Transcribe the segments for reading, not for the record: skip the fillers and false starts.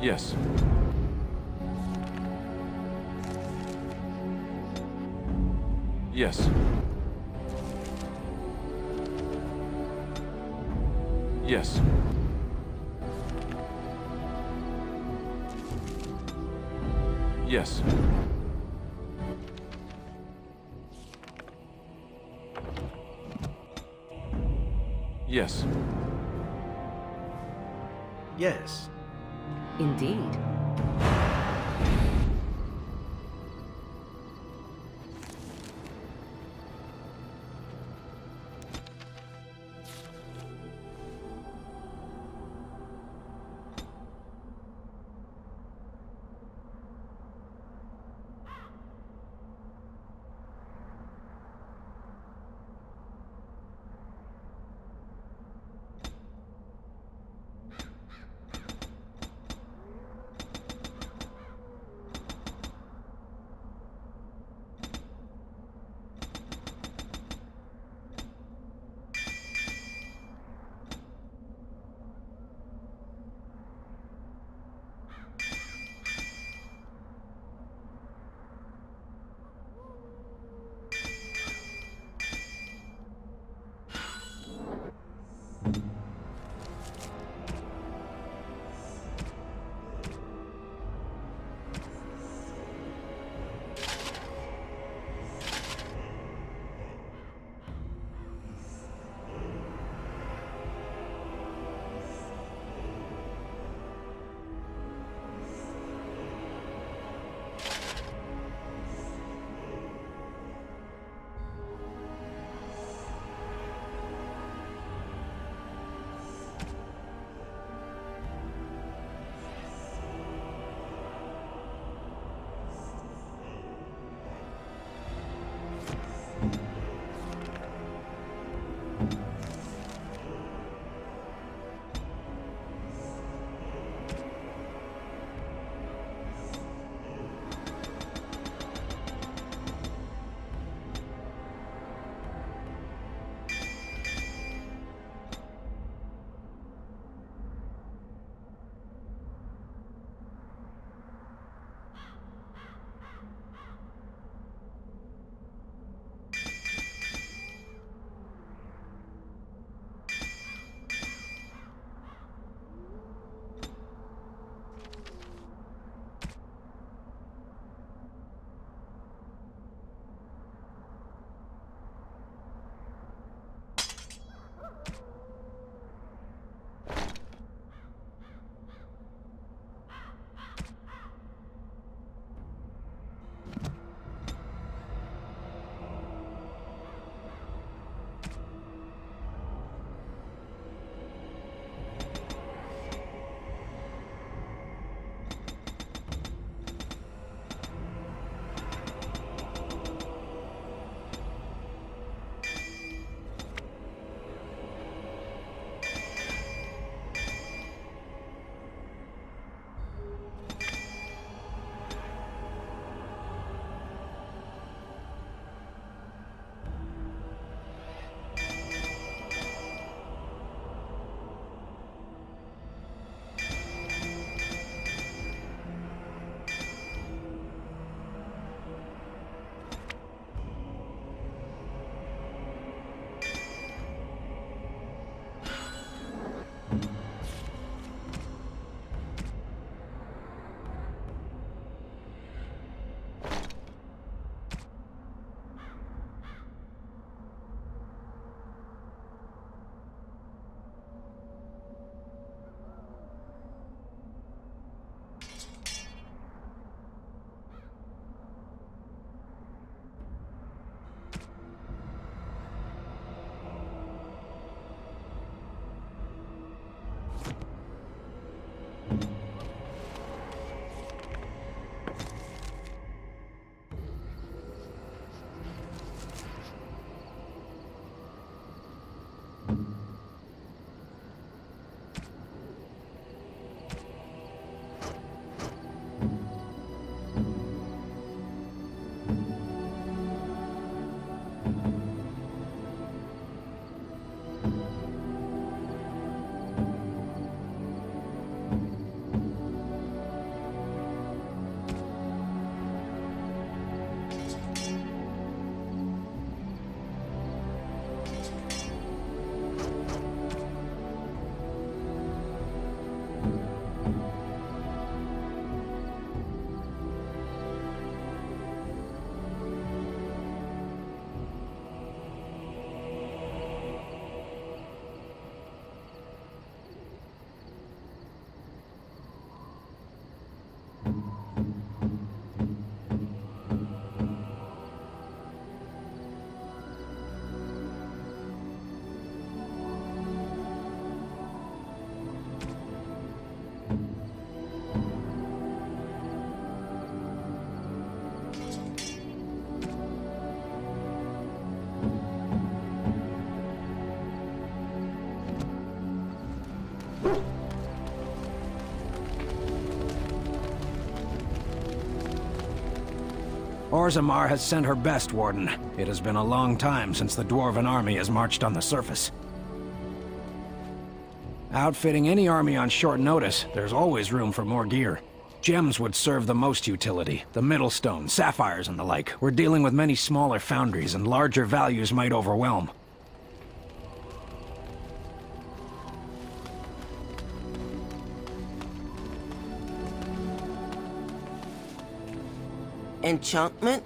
Yes. Yes. Yes. Yes. Yes. Yes. Indeed. Orzammar has sent her best, Warden. It has been a long time since the Dwarven army has marched on the surface. Outfitting any army on short notice, there's always room for more gear. Gems would serve the most utility. The Middlestone, sapphires, and the like. We're dealing with many smaller foundries, and larger values might overwhelm. Enchantment?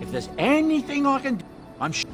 If there's anything I can do, I'm sure.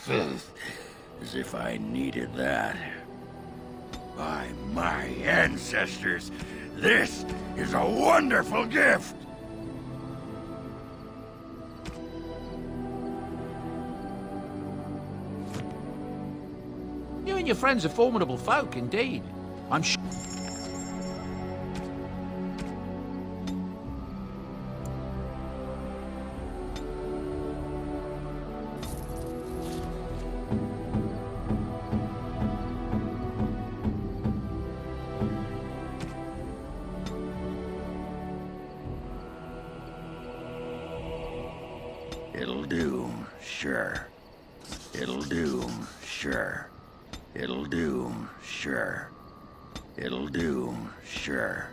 As if I needed that. By my ancestors, this is a wonderful gift! You and your friends are formidable folk, indeed. I'm sure. It'll do, sure. It'll do, sure. It'll do, sure. It'll do, sure.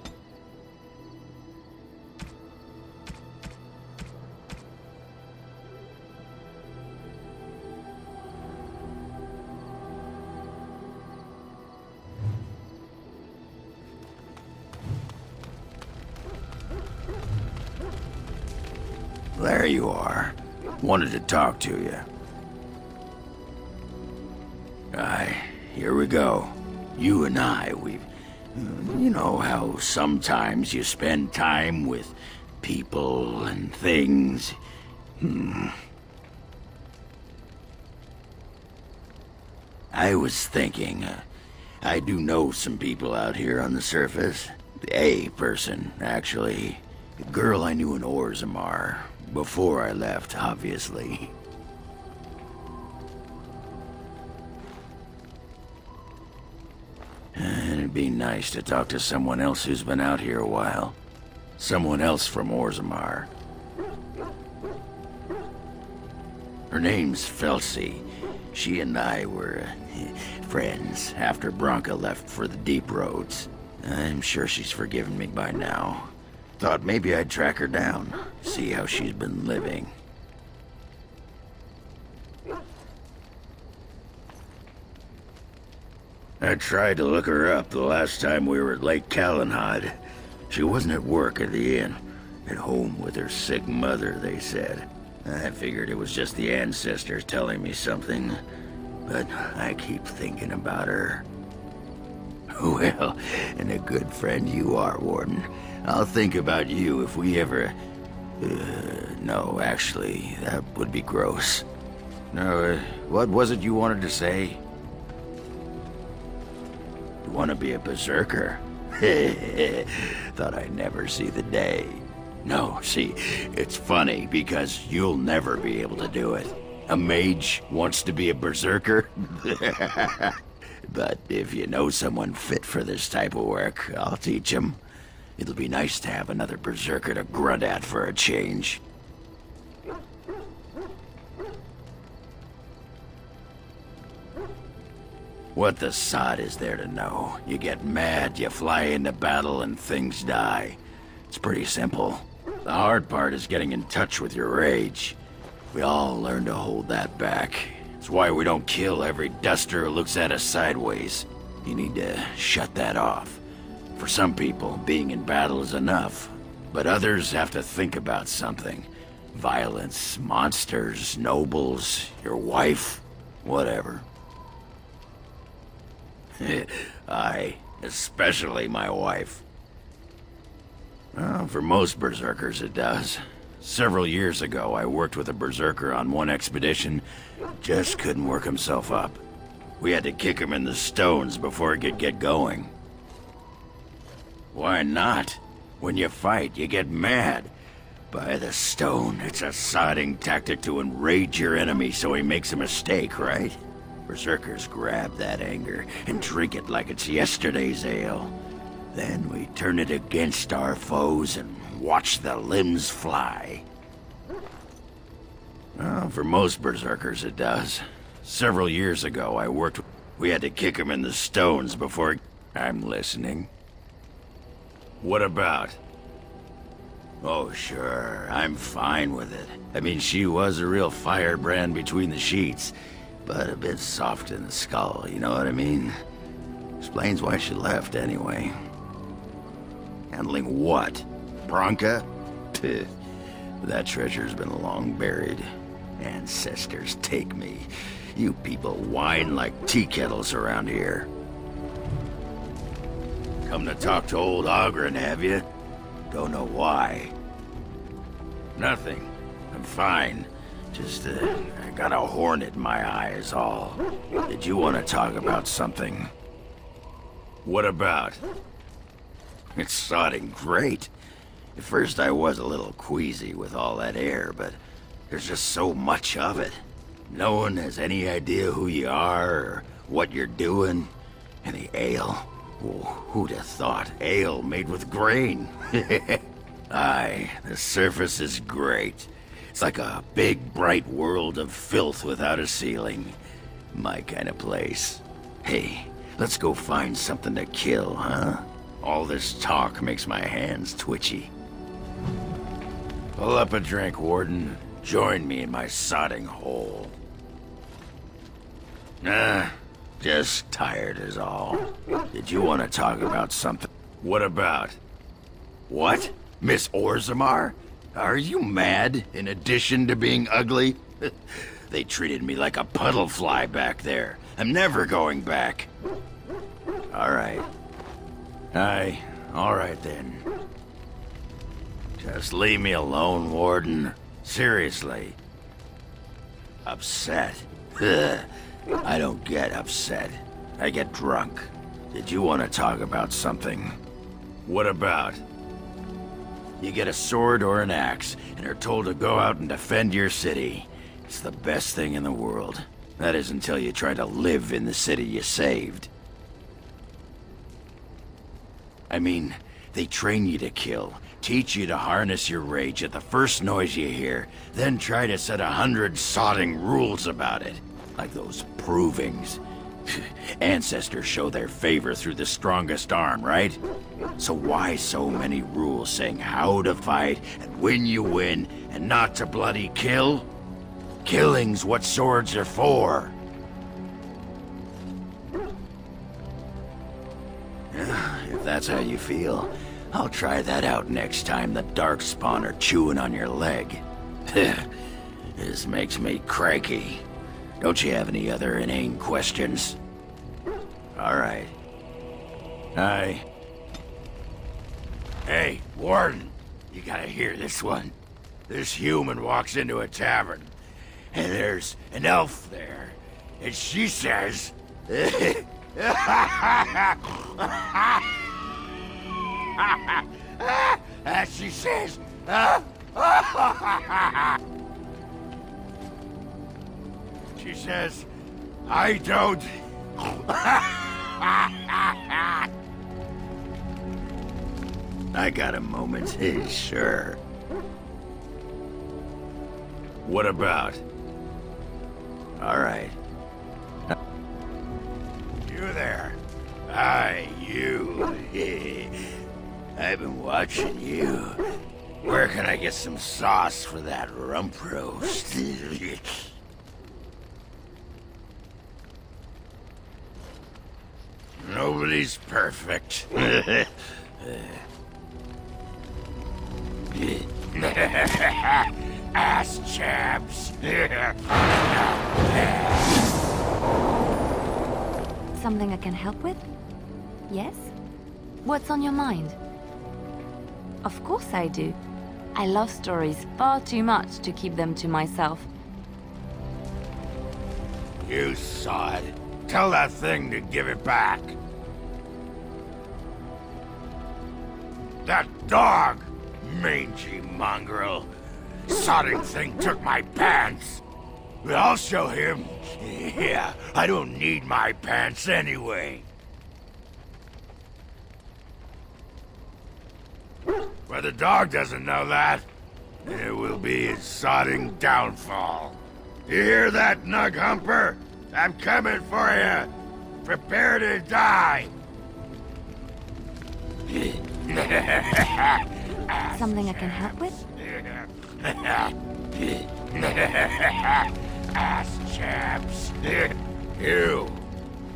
There you are. Wanted to talk to you. Here we go. You and I, we've... You know how sometimes you spend time with people and things? I was thinking, I do know some people out here on the surface. A person, actually. A girl I knew in Orzammar. Before I left, obviously. It'd be nice to talk to someone else who's been out here a while. Someone else from Orzammar. Her name's Felsi. She and I were friends after Branka left for the deep roads. I'm sure she's forgiven me by now. Thought maybe I'd track her down, see how she's been living. I tried to look her up the last time we were at Lake Calenhad. She wasn't at work at the inn. At home with her sick mother, they said. I figured it was just the ancestors telling me something. But I keep thinking about her. Well, and a good friend you are, Warden. I'll think about you if we ever... no, actually, that would be gross. No, what was it you wanted to say? You want to be a berserker? Thought I'd never see the day. No, see, it's funny because you'll never be able to do it. A mage wants to be a berserker? But if you know someone fit for this type of work, I'll teach him. It'll be nice to have another berserker to grunt at for a change. What the sod is there to know? You get mad, you fly into battle, and things die. It's pretty simple. The hard part is getting in touch with your rage. We all learn to hold that back. It's why we don't kill every duster who looks at us sideways. You need to shut that off. For some people, being in battle is enough. But others have to think about something. Violence, monsters, nobles, your wife, whatever. Aye, especially my wife. Well, for most berserkers it does. Several years ago, I worked with a berserker on one expedition. Just couldn't work himself up. We had to kick him in the stones before he could get going. Why not? When you fight, you get mad. By the stone, it's a sodding tactic to enrage your enemy so he makes a mistake, right? Berserkers grab that anger and drink it like it's yesterday's ale. Then we turn it against our foes and watch the limbs fly. Well, for most berserkers it does. Several years ago, I worked with... We had to kick him in the stones before... I'm listening. What about? Oh, sure. I'm fine with it. I mean, she was a real firebrand between the sheets, but a bit soft in the skull, you know what I mean? Explains why she left, anyway. Handling what? Branka? That treasure's been long buried. Ancestors take me. You people whine like tea kettles around here. Come to talk to old Ogren, have you? Don't know why. Nothing. I'm fine. Just, I got a hornet in my eye is all. Did you want to talk about something? What about? It's sodding great. At first I was a little queasy with all that air, but there's just so much of it. No one has any idea who you are or what you're doing. And the ale. Oh, who'd have thought? Ale made with grain. Aye, the surface is great. It's like a big, bright world of filth without a ceiling. My kind of place. Hey, let's go find something to kill, huh? All this talk makes my hands twitchy. Pull up a drink, Warden. Join me in my sodding hole. Just tired is all. Did you want to talk about something? What about? What? Miss Orzammar? Are you mad, in addition to being ugly? They treated me like a puddle fly back there. I'm never going back. All right. Aye, all right then. Just leave me alone, Warden. Seriously. Upset? I don't get upset. I get drunk. Did you want to talk about something? What about? You get a sword or an axe, and are told to go out and defend your city. It's the best thing in the world. That is until you try to live in the city you saved. I mean, they train you to kill, teach you to harness your rage at the first noise you hear, then try to set 100 sodding rules about it. Like those provings. Ancestors show their favor through the strongest arm, right? So why so many rules saying how to fight and when you win and not to bloody kill? Killing's what swords are for. If that's how you feel, I'll try that out next time the Darkspawn are chewing on your leg. This makes me cranky. Don't you have any other inane questions? All right. Aye. Hey, Warden, you gotta hear this one. This human walks into a tavern, and there's an elf there, and she says... she says... She says, I don't... I got a moment, sure. What about? All right. You there. Aye, you. I've been watching you. Where can I get some sauce for that rump roast? Nobody's perfect. Ass chaps. Something I can help with? Yes? What's on your mind? Of course I do. I love stories far too much to keep them to myself. You sod. Tell that thing to give it back. That dog! Mangy mongrel. Sodding thing took my pants. But I'll show him. Yeah, I don't need my pants anyway. But the dog doesn't know that. And it will be his sodding downfall. You hear that, Nug Humper? I'm coming for you. Prepare to die. Something I can help with? Ass chaps. You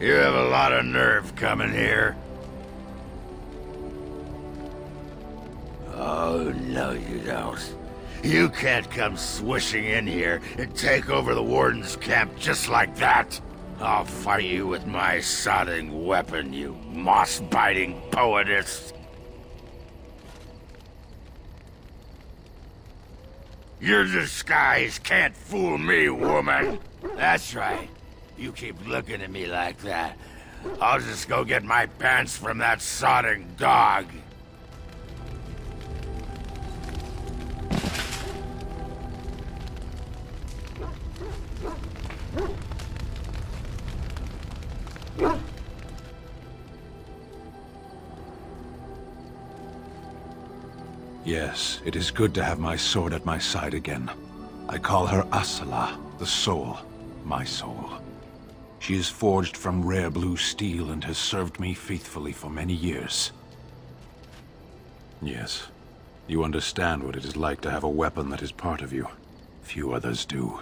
have a lot of nerve coming here. Oh, no you don't. You can't come swishing in here and take over the Warden's camp just like that. I'll fight you with my sodding weapon, you moss-biting poetess. Your disguise can't fool me, woman. That's right. You keep looking at me like that, I'll just go get my pants from that sodding dog. Yes, it is good to have my sword at my side again. I call her Asala, the soul, my soul. She is forged from rare blue steel and has served me faithfully for many years. Yes, you understand what it is like to have a weapon that is part of you. Few others do.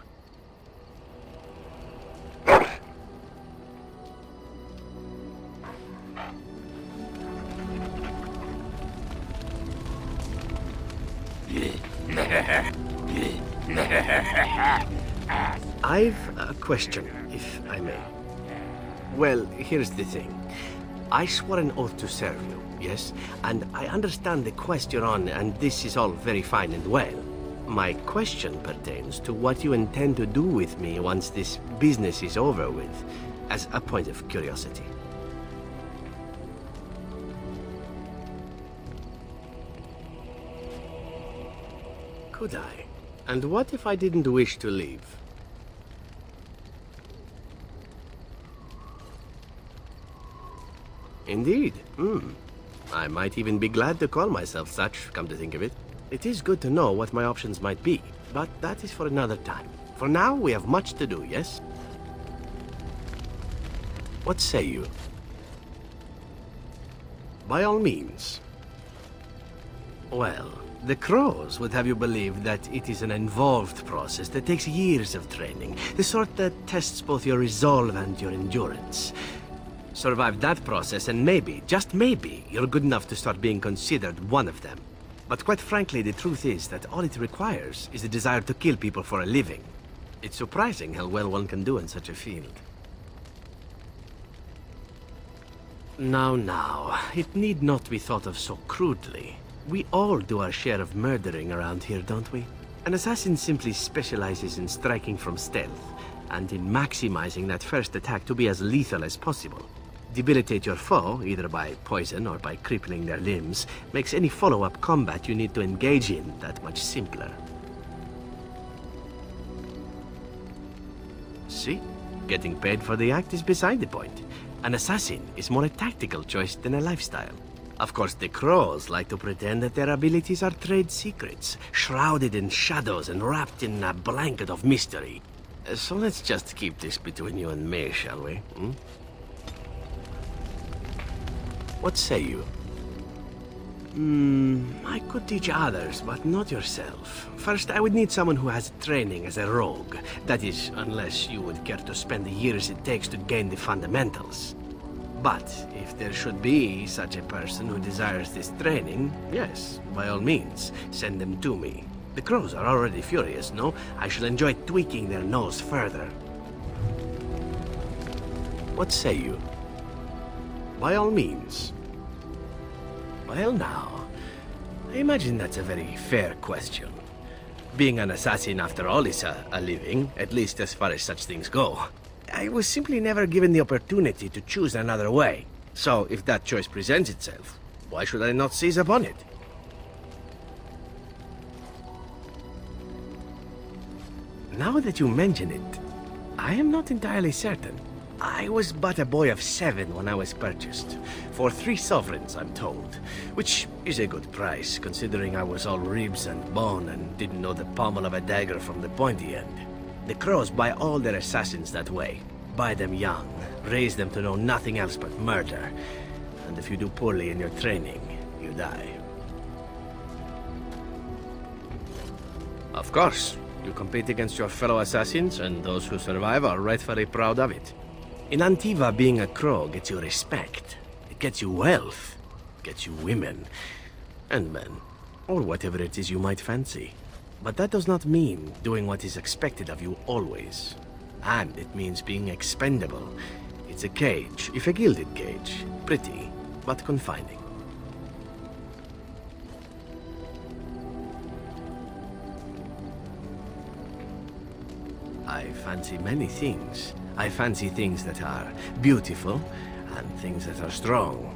I've a question, if I may. Well, here's the thing. I swore an oath to serve you, yes? And I understand the quest you're on, and this is all very fine and well. My question pertains to what you intend to do with me once this business is over with, as a point of curiosity. Could I? And what if I didn't wish to leave? Indeed. I might even be glad to call myself such, come to think of it. It is good to know what my options might be, but that is for another time. For now, we have much to do, yes? What say you? By all means. Well, the Crows would have you believe that it is an involved process that takes years of training, the sort that tests both your resolve and your endurance. Survive that process and maybe, just maybe, you're good enough to start being considered one of them. But quite frankly, the truth is that all it requires is the desire to kill people for a living. It's surprising how well one can do in such a field. Now, it need not be thought of so crudely. We all do our share of murdering around here, don't we? An assassin simply specializes in striking from stealth, and in maximizing that first attack to be as lethal as possible. Debilitate your foe, either by poison or by crippling their limbs, makes any follow-up combat you need to engage in that much simpler. See? Getting paid for the act is beside the point. An assassin is more a tactical choice than a lifestyle. Of course, the Crows like to pretend that their abilities are trade secrets, shrouded in shadows and wrapped in a blanket of mystery. So let's just keep this between you and me, shall we? What say you? I could teach others, but not yourself. First, I would need someone who has training as a rogue. That is, unless you would care to spend the years it takes to gain the fundamentals. But if there should be such a person who desires this training, yes, by all means, send them to me. The Crows are already furious, no? I shall enjoy tweaking their nose further. What say you? By all means. Well now, I imagine that's a very fair question. Being an assassin, after all, is a living, at least as far as such things go. I was simply never given the opportunity to choose another way. So, if that choice presents itself, why should I not seize upon it? Now that you mention it, I am not entirely certain. I was but a boy of 7 when I was purchased. For 3 sovereigns, I'm told. Which is a good price, considering I was all ribs and bone and didn't know the pommel of a dagger from the pointy end. The Crows buy all their assassins that way. Buy them young, raise them to know nothing else but murder. And if you do poorly in your training, you die. Of course, you compete against your fellow assassins, and those who survive are rightfully proud of it. In Antiva, being a Crow gets you respect. It gets you wealth. It gets you women. And men. Or whatever it is you might fancy. But that does not mean doing what is expected of you always. And it means being expendable. It's a cage, if a gilded cage. Pretty, but confining. I fancy many things. I fancy things that are beautiful, and things that are strong.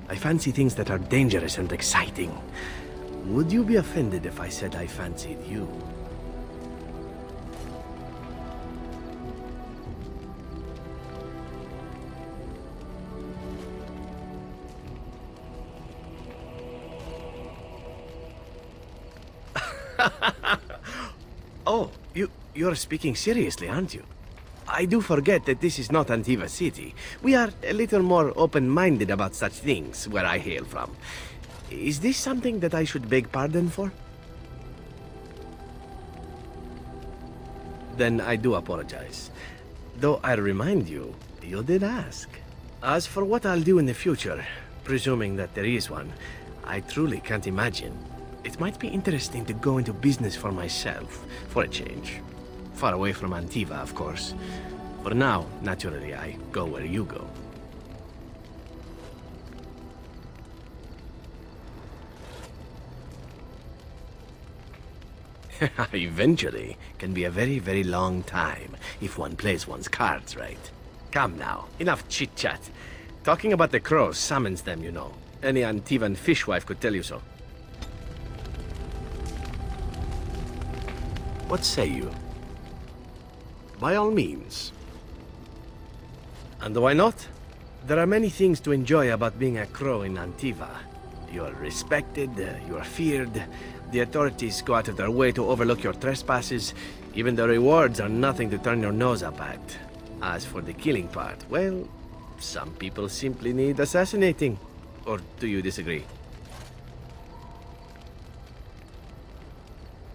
I fancy things that are dangerous and exciting. Would you be offended if I said I fancied you? Oh, you're speaking seriously, aren't you? I do forget that this is not Antiva City. We are a little more open-minded about such things where I hail from. Is this something that I should beg pardon for? Then I do apologize. Though I remind you, you did ask. As for what I'll do in the future, presuming that there is one, I truly can't imagine. It might be interesting to go into business for myself, for a change. Far away from Antiva, of course. For now, naturally, I go where you go. Eventually can be a very, very long time if one plays one's cards right. Come now, enough chit-chat. Talking about the crows summons them, you know. Any Antivan fishwife could tell you so. What say you? By all means. And why not? There are many things to enjoy about being a crow in Antiva. You are respected, you are feared. The authorities go out of their way to overlook your trespasses. Even the rewards are nothing to turn your nose up at. As for the killing part, well, some people simply need assassinating. Or do you disagree?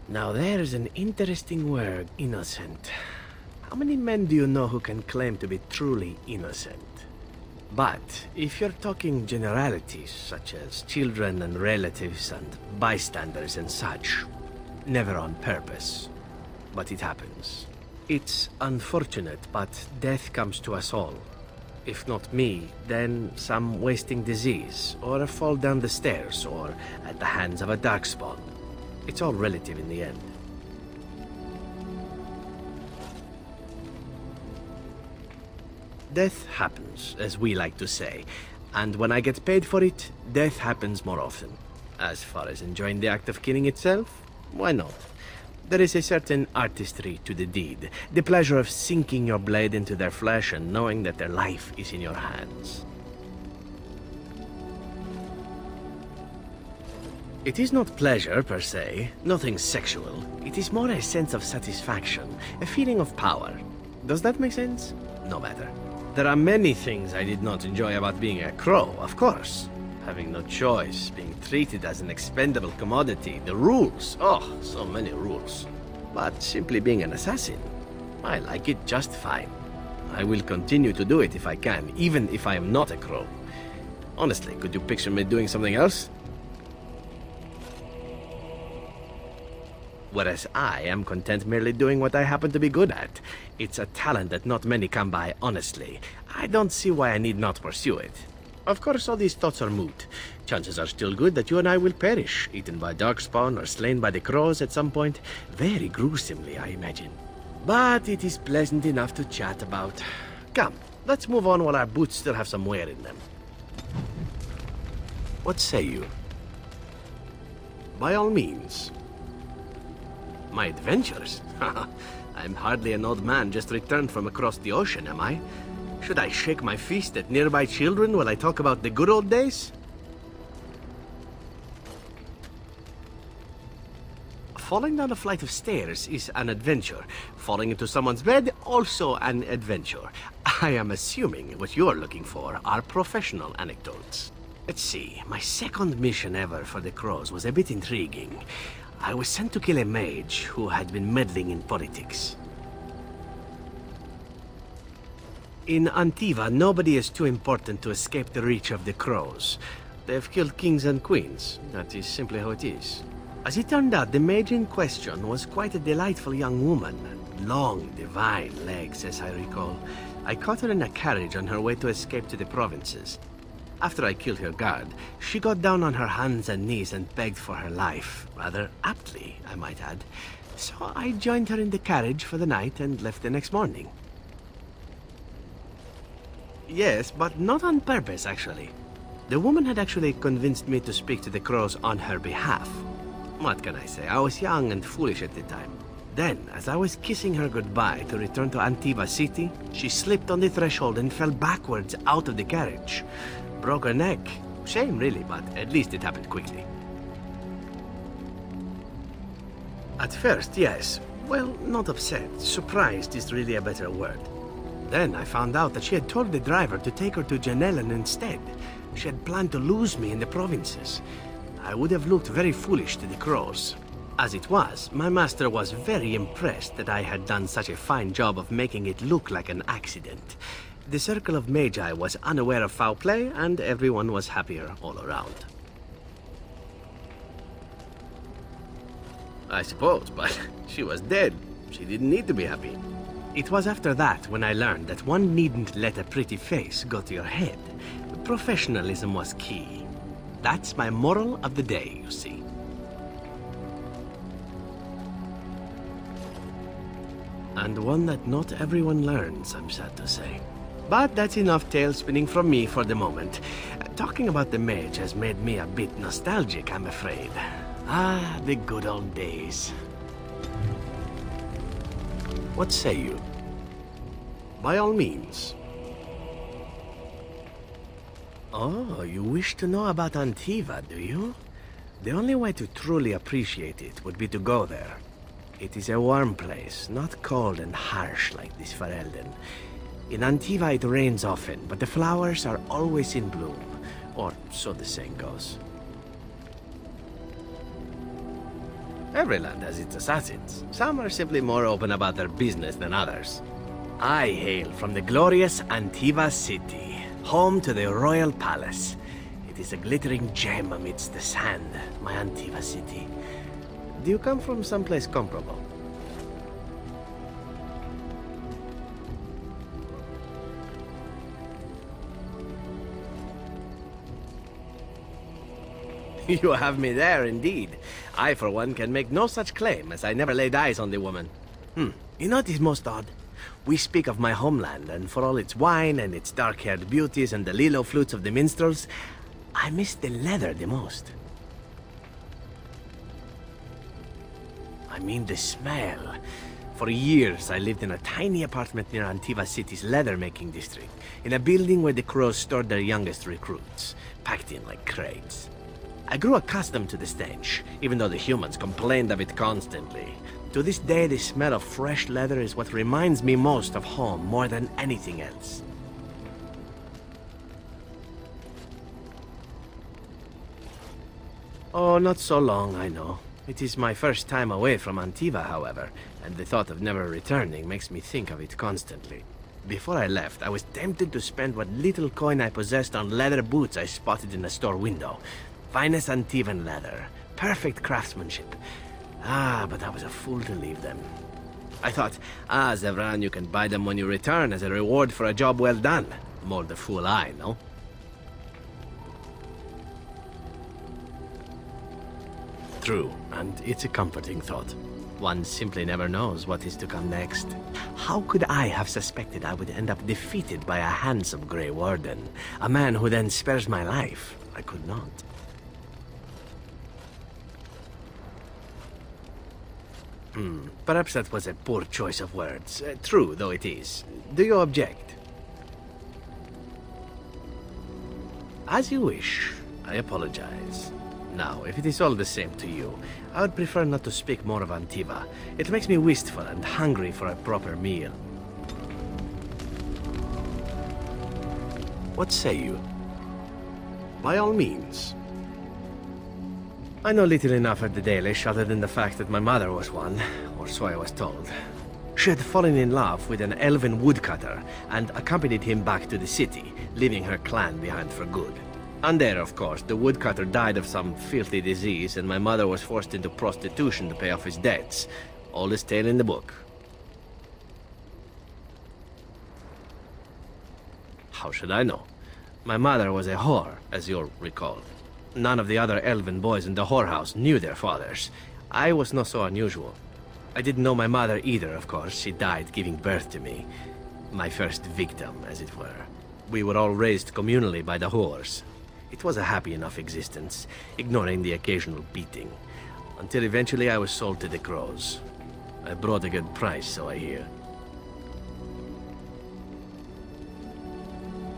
Now there's an interesting word, innocent. How many men do you know who can claim to be truly innocent? But if you're talking generalities, such as children and relatives and bystanders and such, never on purpose. But it happens. It's unfortunate, but death comes to us all. If not me, then some wasting disease, or a fall down the stairs, or at the hands of a darkspawn. It's all relative in the end. Death happens, as we like to say, and when I get paid for it, death happens more often. As far as enjoying the act of killing itself, why not? There is a certain artistry to the deed, the pleasure of sinking your blade into their flesh and knowing that their life is in your hands. It is not pleasure, per se, nothing sexual. It is more a sense of satisfaction, a feeling of power. Does that make sense? No matter. There are many things I did not enjoy about being a crow, of course. Having no choice, being treated as an expendable commodity, the rules, oh, so many rules. But simply being an assassin, I like it just fine. I will continue to do it if I can, even if I am not a crow. Honestly, could you picture me doing something else? Whereas I am content merely doing what I happen to be good at. It's a talent that not many come by, honestly. I don't see why I need not pursue it. Of course, all these thoughts are moot. Chances are still good that you and I will perish, eaten by darkspawn or slain by the crows at some point. Very gruesomely, I imagine. But it is pleasant enough to chat about. Come, let's move on while our boots still have some wear in them. What say you? By all means. My adventures? I'm hardly an old man just returned from across the ocean, am I? Should I shake my fist at nearby children while I talk about the good old days? Falling down a flight of stairs is an adventure. Falling into someone's bed, also an adventure. I am assuming what you're looking for are professional anecdotes. Let's see, my second mission ever for the Crows was a bit intriguing. I was sent to kill a mage who had been meddling in politics. In Antiva, nobody is too important to escape the reach of the Crows. They've killed kings and queens. That is simply how it is. As it turned out, the mage in question was quite a delightful young woman. Long, divine legs, as I recall. I caught her in a carriage on her way to escape to the provinces. After I killed her guard, she got down on her hands and knees and begged for her life. Rather aptly, I might add. So I joined her in the carriage for the night and left the next morning. Yes, but not on purpose, actually. The woman had actually convinced me to speak to the crows on her behalf. What can I say? I was young and foolish at the time. Then, as I was kissing her goodbye to return to Antiva City, she slipped on the threshold and fell backwards out of the carriage. Broke her neck. Shame, really, but at least it happened quickly. At first, yes. Well, not upset. Surprised is really a better word. Then I found out that she had told the driver to take her to Janellen instead. She had planned to lose me in the provinces. I would have looked very foolish to the crows. As it was, my master was very impressed that I had done such a fine job of making it look like an accident. The circle of magi was unaware of foul play, and everyone was happier all around. I suppose, but she was dead. She didn't need to be happy. It was after that when I learned that one needn't let a pretty face go to your head. Professionalism was key. That's my moral of the day, you see. And one that not everyone learns, I'm sad to say. But that's enough tale spinning from me for the moment. Talking about the mage has made me a bit nostalgic, I'm afraid. Ah, the good old days. What say you? By all means. Oh, you wish to know about Antiva, do you? The only way to truly appreciate it would be to go there. It is a warm place, not cold and harsh like this Ferelden. In Antiva it rains often, but the flowers are always in bloom. Or so the saying goes. Every land has its assassins. Some are simply more open about their business than others. I hail from the glorious Antiva City, home to the royal palace. It is a glittering gem amidst the sand, my Antiva City. Do you come from someplace comparable? You have me there, indeed. I, for one, can make no such claim, as I never laid eyes on the woman. You know what is most odd? We speak of my homeland, and for all its wine and its dark-haired beauties and the lilo flutes of the minstrels, I miss the leather the most. I mean the smell. For years, I lived in a tiny apartment near Antiva City's leather-making district, in a building where the crows stored their youngest recruits, packed in like crates. I grew accustomed to the stench, even though the humans complained of it constantly. To this day, the smell of fresh leather is what reminds me most of home more than anything else. Oh, not so long, I know. It is my first time away from Antiva, however, and the thought of never returning makes me think of it constantly. Before I left, I was tempted to spend what little coin I possessed on leather boots I spotted in a store window. Finest Antivan leather. Perfect craftsmanship. Ah, but I was a fool to leave them. I thought, Zevran, you can buy them when you return as a reward for a job well done. More the fool I, no? True, and it's a comforting thought. One simply never knows what is to come next. How could I have suspected I would end up defeated by a handsome Grey Warden? A man who then spares my life? I could not. Perhaps that was a poor choice of words. True, though it is. Do you object? As you wish. I apologize. Now, if it is all the same to you, I would prefer not to speak more of Antiva. It makes me wistful and hungry for a proper meal. What say you? By all means. I know little enough of the Dalish other than the fact that my mother was one, or so I was told. She had fallen in love with an elven woodcutter and accompanied him back to the city, leaving her clan behind for good. And there, of course, the woodcutter died of some filthy disease, and my mother was forced into prostitution to pay off his debts. Oldest tale in the book. How should I know? My mother was a whore, as you'll recall. None of the other elven boys in the whorehouse knew their fathers. I was not so unusual. I didn't know my mother either, of course. She died giving birth to me. My first victim, as it were. We were all raised communally by the whores. It was a happy enough existence, ignoring the occasional beating. Until eventually I was sold to the crows. I brought a good price, so I hear.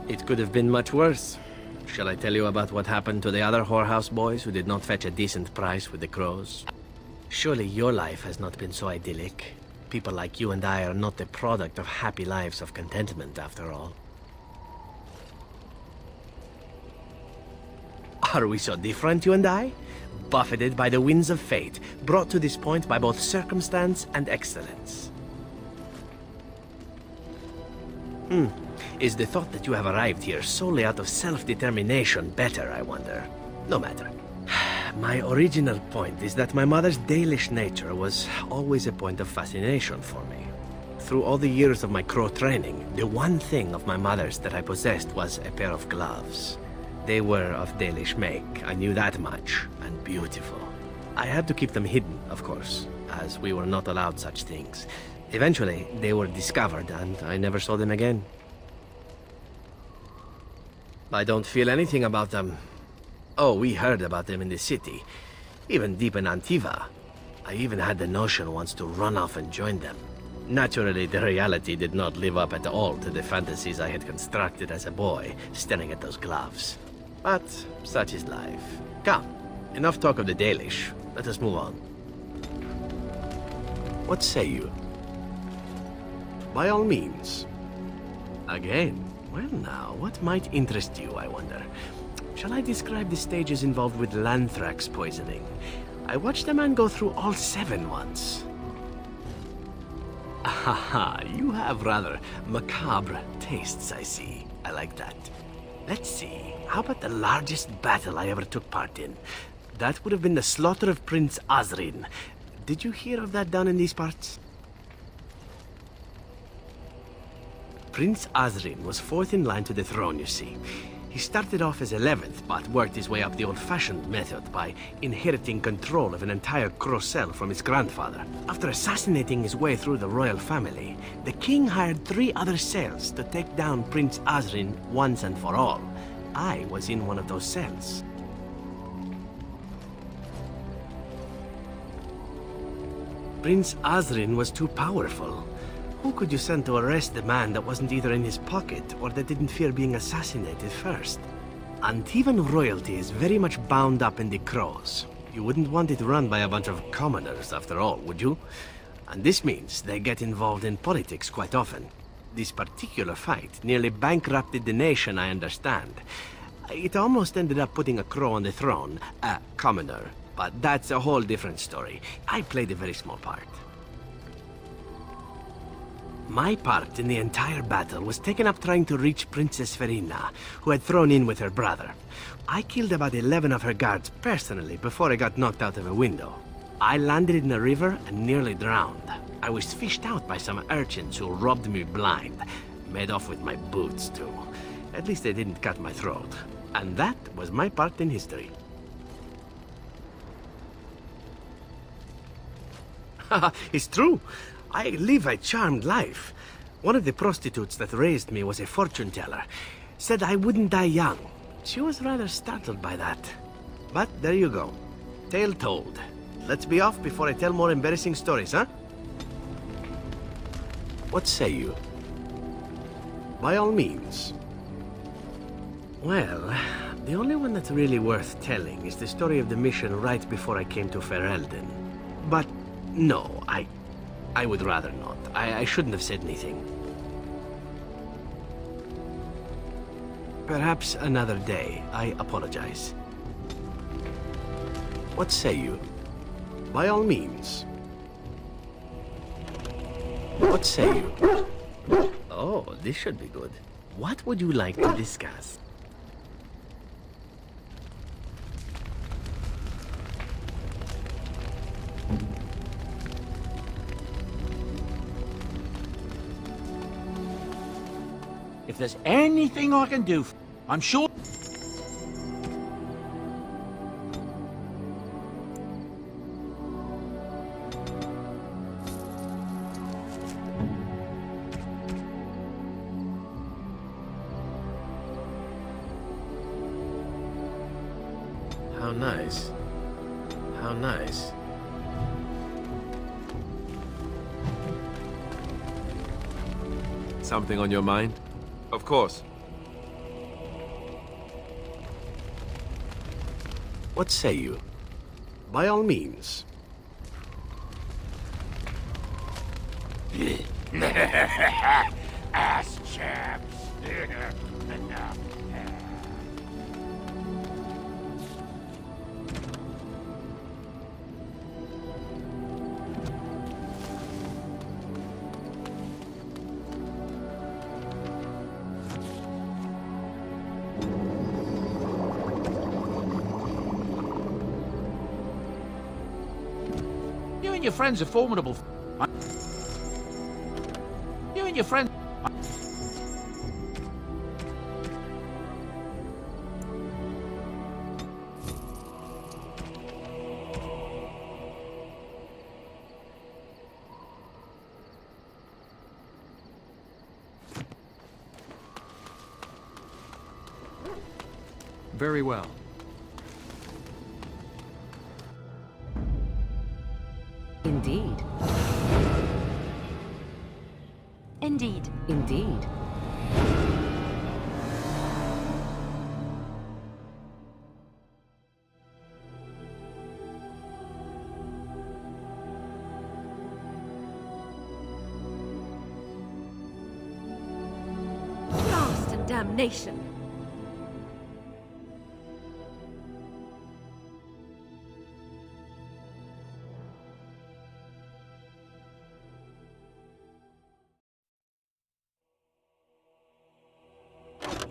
It could have been much worse. Shall I tell you about what happened to the other whorehouse boys who did not fetch a decent price with the crows? Surely your life has not been so idyllic. People like you and I are not the product of happy lives of contentment, after all. Are we so different, you and I? Buffeted by the winds of fate, brought to this point by both circumstance and excellence. Is the thought that you have arrived here solely out of self-determination better, I wonder? No matter. My original point is that my mother's Dalish nature was always a point of fascination for me. Through all the years of my crow training, the one thing of my mother's that I possessed was a pair of gloves. They were of Dalish make, I knew that much, and beautiful. I had to keep them hidden, of course, as we were not allowed such things. Eventually, they were discovered, and I never saw them again. I don't feel anything about them. Oh, we heard about them in the city, even deep in Antiva. I even had the notion once to run off and join them. Naturally, the reality did not live up at all to the fantasies I had constructed as a boy, staring at those gloves. But such is life. Come, enough talk of the Dalish. Let us move on. What say you? By all means. Again? Well now, what might interest you, I wonder? Shall I describe the stages involved with Lanthrax poisoning? I watched a man go through all 7 once. Haha, you have rather macabre tastes, I see. I like that. Let's see, how about the largest battle I ever took part in? That would have been the slaughter of Prince Azrin. Did you hear of that down in these parts? Prince Azrin was 4th in line to the throne, you see. He started off as 11th, but worked his way up the old-fashioned method by inheriting control of an entire Crocell from his grandfather. After assassinating his way through the royal family, the king hired 3 other cells to take down Prince Azrin once and for all. I was in one of those cells. Prince Azrin was too powerful. Who could you send to arrest the man that wasn't either in his pocket or that didn't fear being assassinated first? Antivan royalty is very much bound up in the crows. You wouldn't want it run by a bunch of commoners, after all, would you? And this means they get involved in politics quite often. This particular fight nearly bankrupted the nation, I understand. It almost ended up putting a crow on the throne, a commoner. But that's a whole different story. I played a very small part. My part in the entire battle was taken up trying to reach Princess Verina, who had thrown in with her brother. I killed about 11 of her guards personally before I got knocked out of a window. I landed in a river and nearly drowned. I was fished out by some urchins who robbed me blind. Made off with my boots, too. At least they didn't cut my throat. And that was my part in history. Haha, it's true. I live a charmed life. One of the prostitutes that raised me was a fortune teller. Said I wouldn't die young. She was rather startled by that. But there you go. Tale told. Let's be off before I tell more embarrassing stories, huh? What say you? By all means. Well, the only one that's really worth telling is the story of the mission right before I came to Ferelden. But no, I would rather not. I shouldn't have said anything. Perhaps another day. I apologize. What say you? By all means. What say you? Oh, this should be good. What would you like to discuss? If there's anything I can do, I'm sure... How nice. How nice. Something on your mind? Of course. What say you? By all means. Ass chaps. You and your friends are formidable. You and your friends... Very well. Indeed. Indeed. Indeed. Blast and damnation!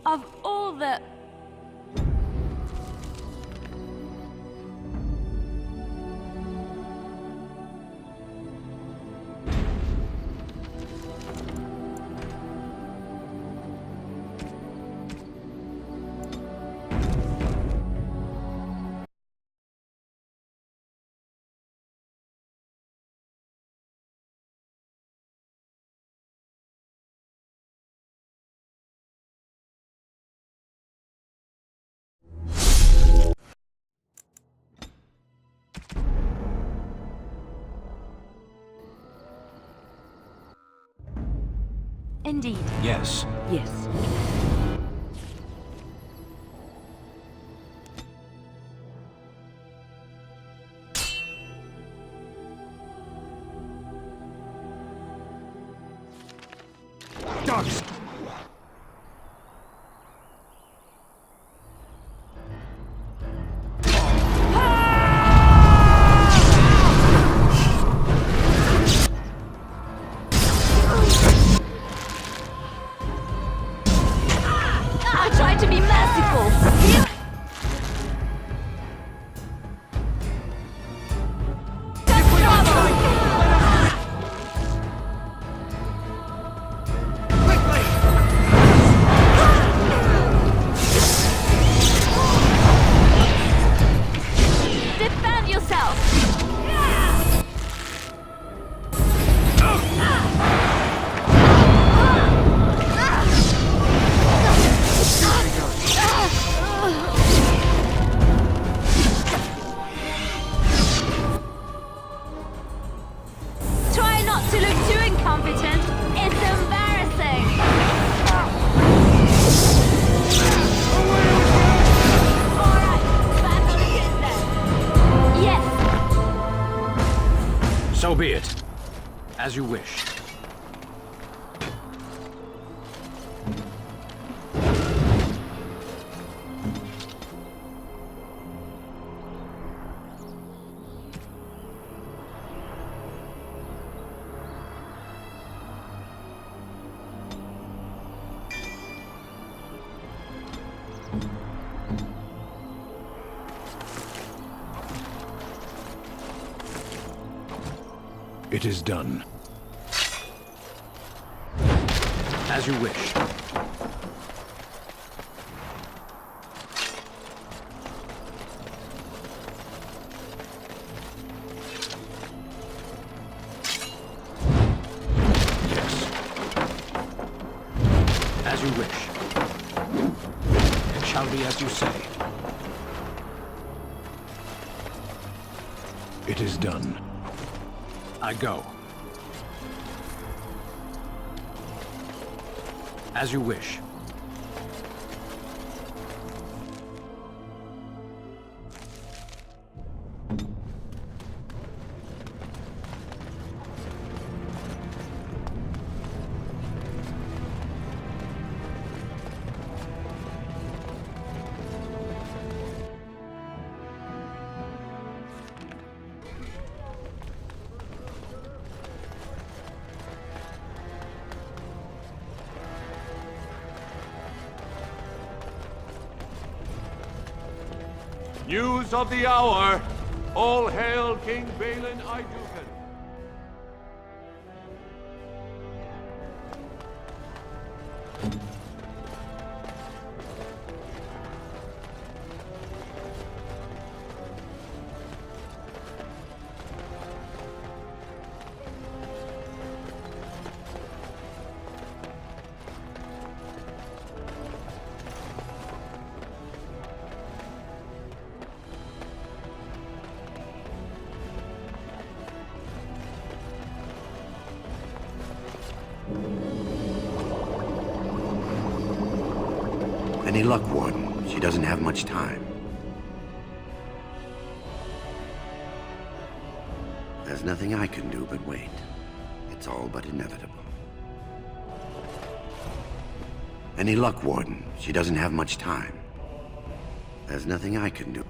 Of all the... Indeed. Yes. Yes. Dogs! I tried to be merciful. Defend yourself. Try not to look too incompetent. It's embarrassing. All right, back on the kid then. Yes. So be it. As you wish. It is done. As you wish. As you wish. It shall be as you say. It is done. I go. As you wish. News of the hour! All hail King Balin Iduken! Any luck, Warden? She doesn't have much time. There's nothing I can do but wait. It's all but inevitable. Any luck, Warden? She doesn't have much time. There's nothing I can do.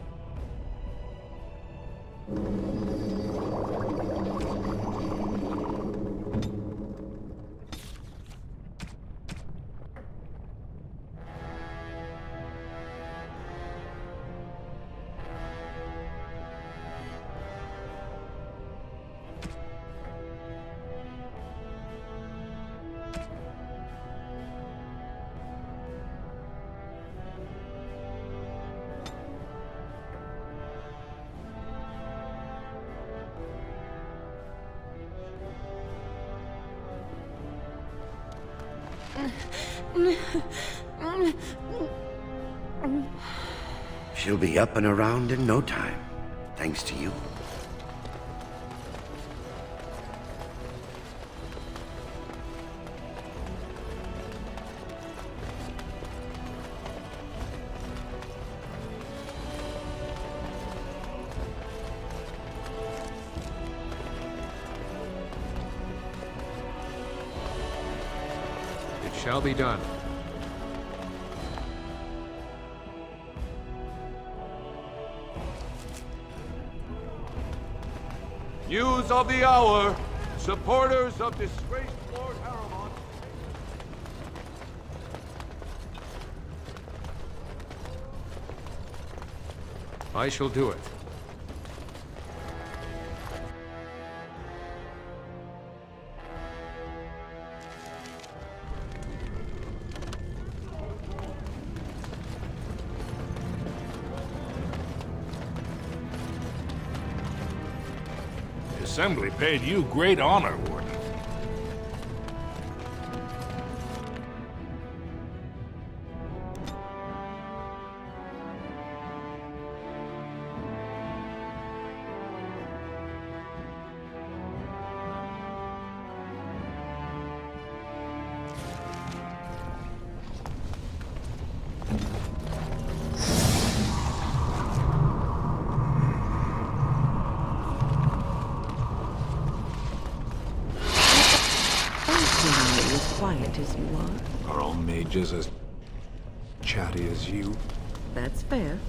She'll be up and around in no time, thanks to you. It shall be done. News of the hour! Supporters of disgraced Lord Harrowmont. I shall do it. The Assembly paid you great honor, Warden. As quiet as you are. Are all mages as chatty as you? That's fair.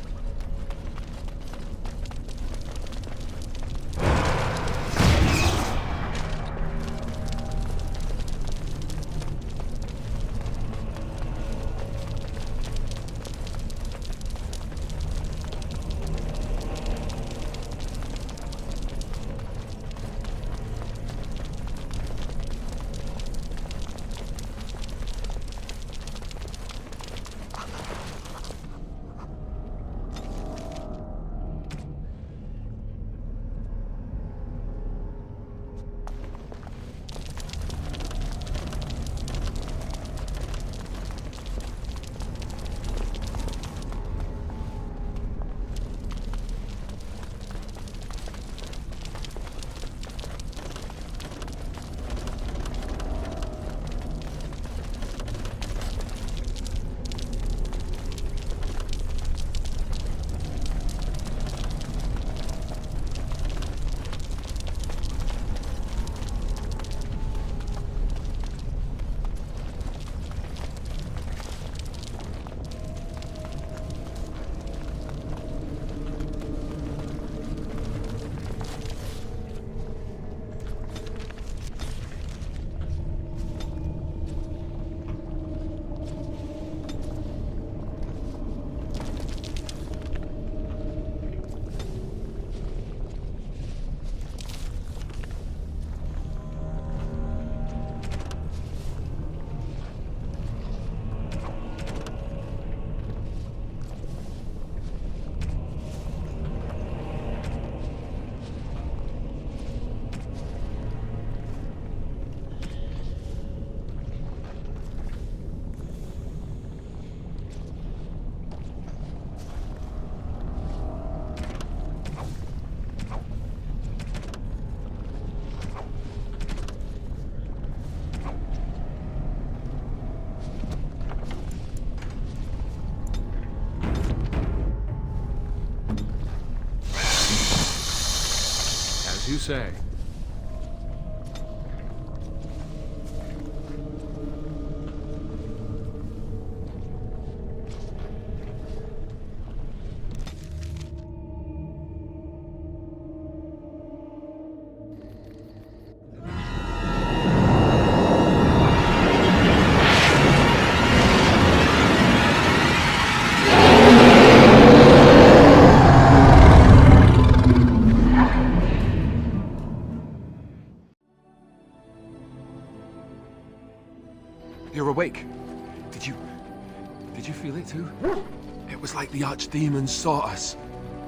say. You're awake. Did you feel it too? It was like the archdemons saw us.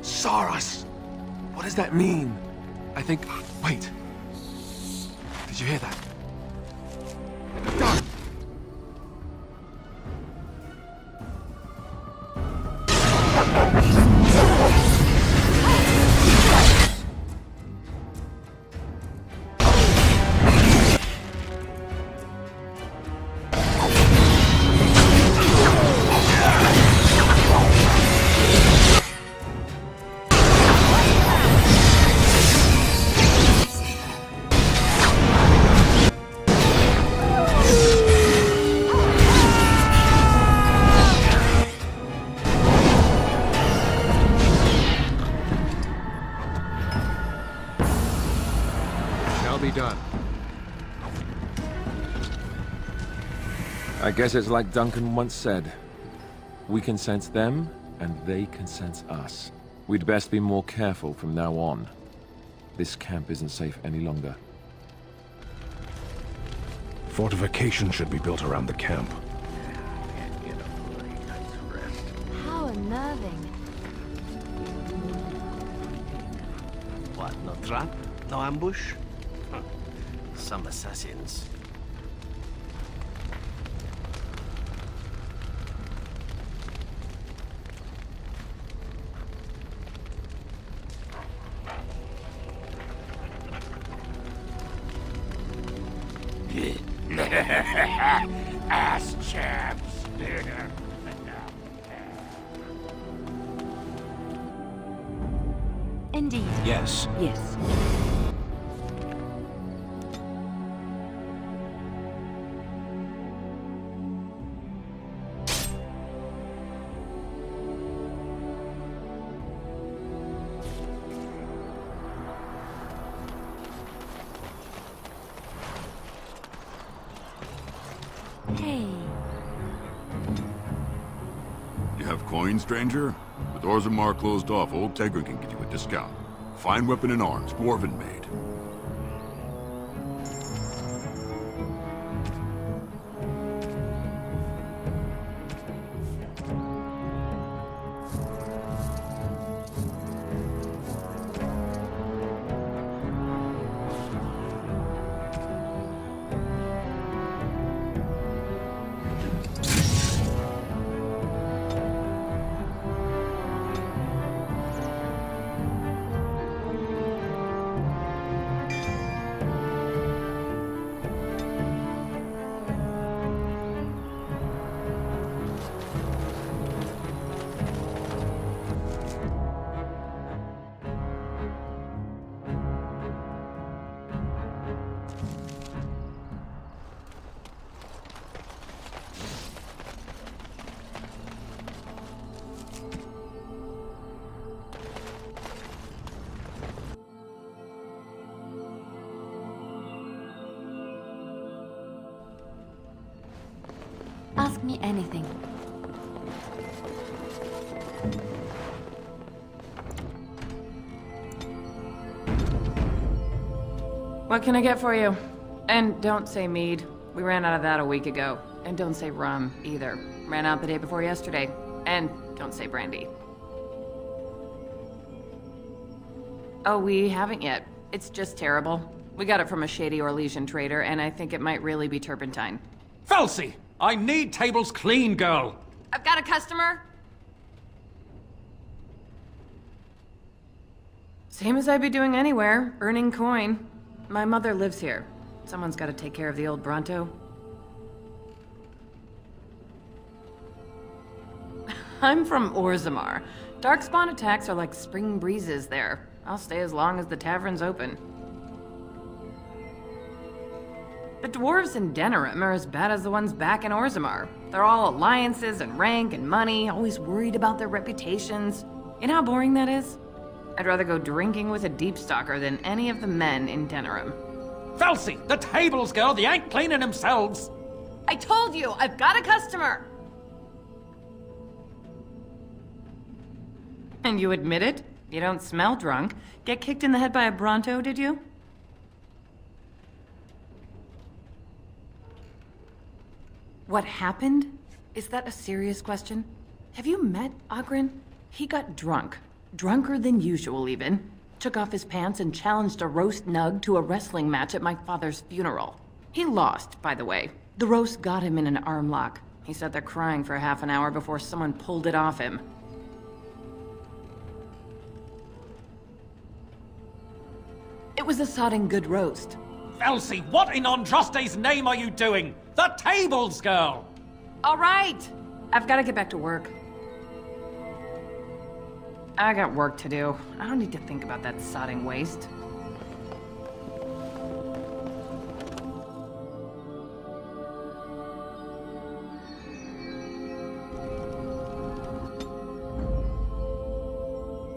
Saw us! What does that mean? I think... Wait. Did you hear that? Darn! Be done. I guess it's like Duncan once said. We can sense them, and they can sense us. We'd best be more careful from now on. This camp isn't safe any longer. Fortification should be built around the camp. How unnerving. What, no trap? No ambush? Huh. Some assassins. Ass chaps. Indeed. Yes. Yes. Hey. You have coin, stranger? With Orzammar closed off, old Tegra can get you a discount. Fine weapon and arms, dwarven made. Ask me anything. What can I get for you? And don't say mead. We ran out of that a week ago. And don't say rum, either. Ran out the day before yesterday. And don't say brandy. Oh, we haven't yet. It's just terrible. We got it from a shady Orlesian trader, and I think it might really be turpentine. Felsi! I need tables clean, girl! I've got a customer! Same as I'd be doing anywhere, earning coin. My mother lives here. Someone's gotta take care of the old Bronto. I'm from Orzammar. Darkspawn attacks are like spring breezes there. I'll stay as long as the tavern's open. The dwarves in Dennerham are as bad as the ones back in Orzammar. They're all alliances and rank and money, always worried about their reputations. You know how boring that is? I'd rather go drinking with a deep stalker than any of the men in Dennerham. Felsi, the tables, girl, they ain't cleaning themselves. I told you, I've got a customer! And you admit it? You don't smell drunk. Get kicked in the head by a Bronto, did you? What happened? Is that a serious question? Have you met Ogren? He got drunk. Drunker than usual, even. Took off his pants and challenged a roast nug to a wrestling match at my father's funeral. He lost, by the way. The roast got him in an arm lock. He sat there crying for half an hour before someone pulled it off him. It was a sodding good roast. Felsi, what in Andraste's name are you doing? The tables, girl! All right! I've got to get back to work. I got work to do. I don't need to think about that sodding waste.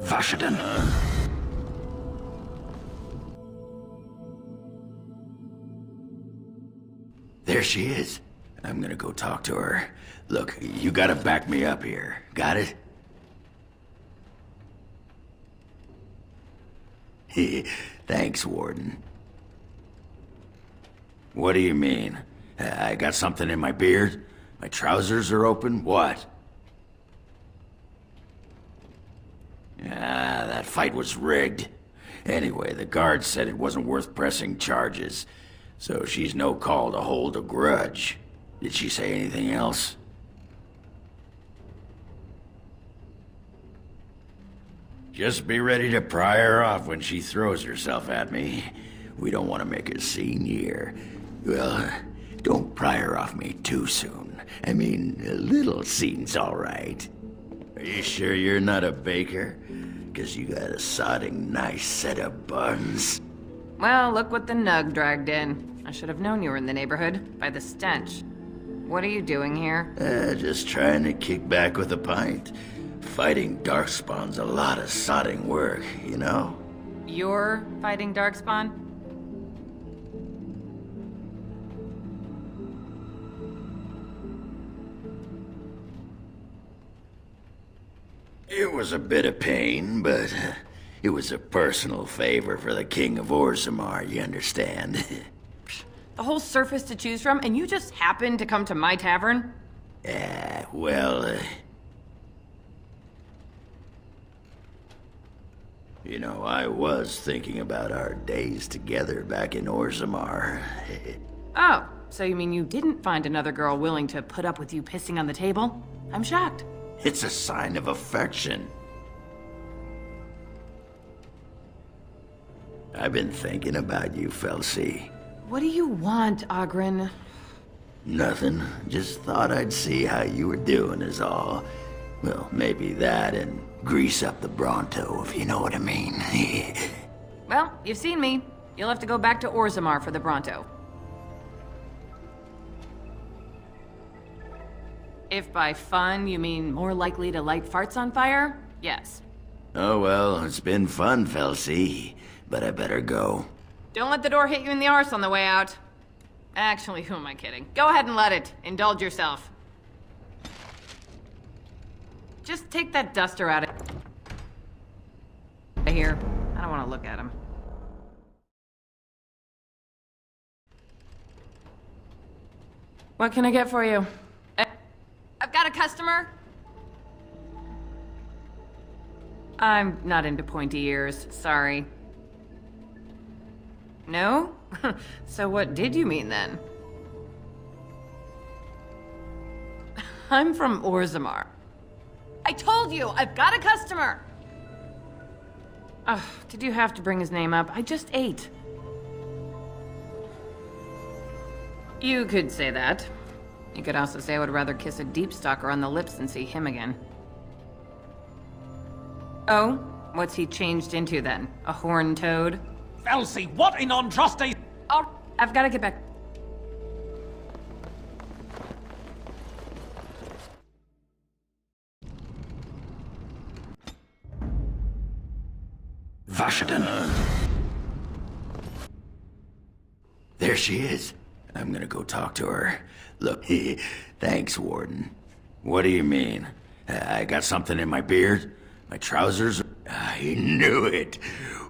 Vashaden. There she is. I'm gonna go talk to her. Look, you gotta back me up here. Got it? Thanks, Warden. What do you mean? I got something in my beard? My trousers are open? What? Ah, that fight was rigged. Anyway, the guard said it wasn't worth pressing charges, so she's no call to hold a grudge. Did she say anything else? Just be ready to pry her off when she throws herself at me. We don't want to make a scene here. Well, don't pry her off me too soon. I mean, a little scene's all right. Are you sure you're not a baker? 'Cause you got a sodding nice set of buns. Well, look what the nug dragged in. I should have known you were in the neighborhood, by the stench. What are you doing here? Just trying to kick back with a pint. Fighting Darkspawn's a lot of sodding work, you know? You're fighting Darkspawn? It was a bit of pain, but it was a personal favor for the King of Orzammar, you understand? The whole surface to choose from, and you just happened to come to my tavern? Well, you know, I was thinking about our days together back in Orzammar. Oh, so you mean you didn't find another girl willing to put up with you pissing on the table? I'm shocked. It's a sign of affection. I've been thinking about you, Felsi. What do you want, Ogren? Nothing. Just thought I'd see how you were doing is all. Well, maybe that and grease up the Bronto, if you know what I mean. Well, you've seen me. You'll have to go back to Orzammar for the Bronto. If by fun you mean more likely to light farts on fire, yes. Oh well, it's been fun, Felsi, but I better go. Don't let the door hit you in the arse on the way out. Actually, who am I kidding? Go ahead and let it. Indulge yourself. Just take that duster out of here. I don't want to look at him. What can I get for you? I've got a customer. I'm not into pointy ears, sorry. No? So what did you mean then? I'm from Orzammar. I told you, I've got a customer! Ugh, did you have to bring his name up? I just ate. You could say that. You could also say I would rather kiss a deep stalker on the lips than see him again. Oh? What's he changed into then? A horned toad? Felsi, what in Andraste? Oh, I've got to get back. There she is. I'm gonna go talk to her. Look, thanks, Warden. What do you mean? I got something in my beard? My trousers? I knew it.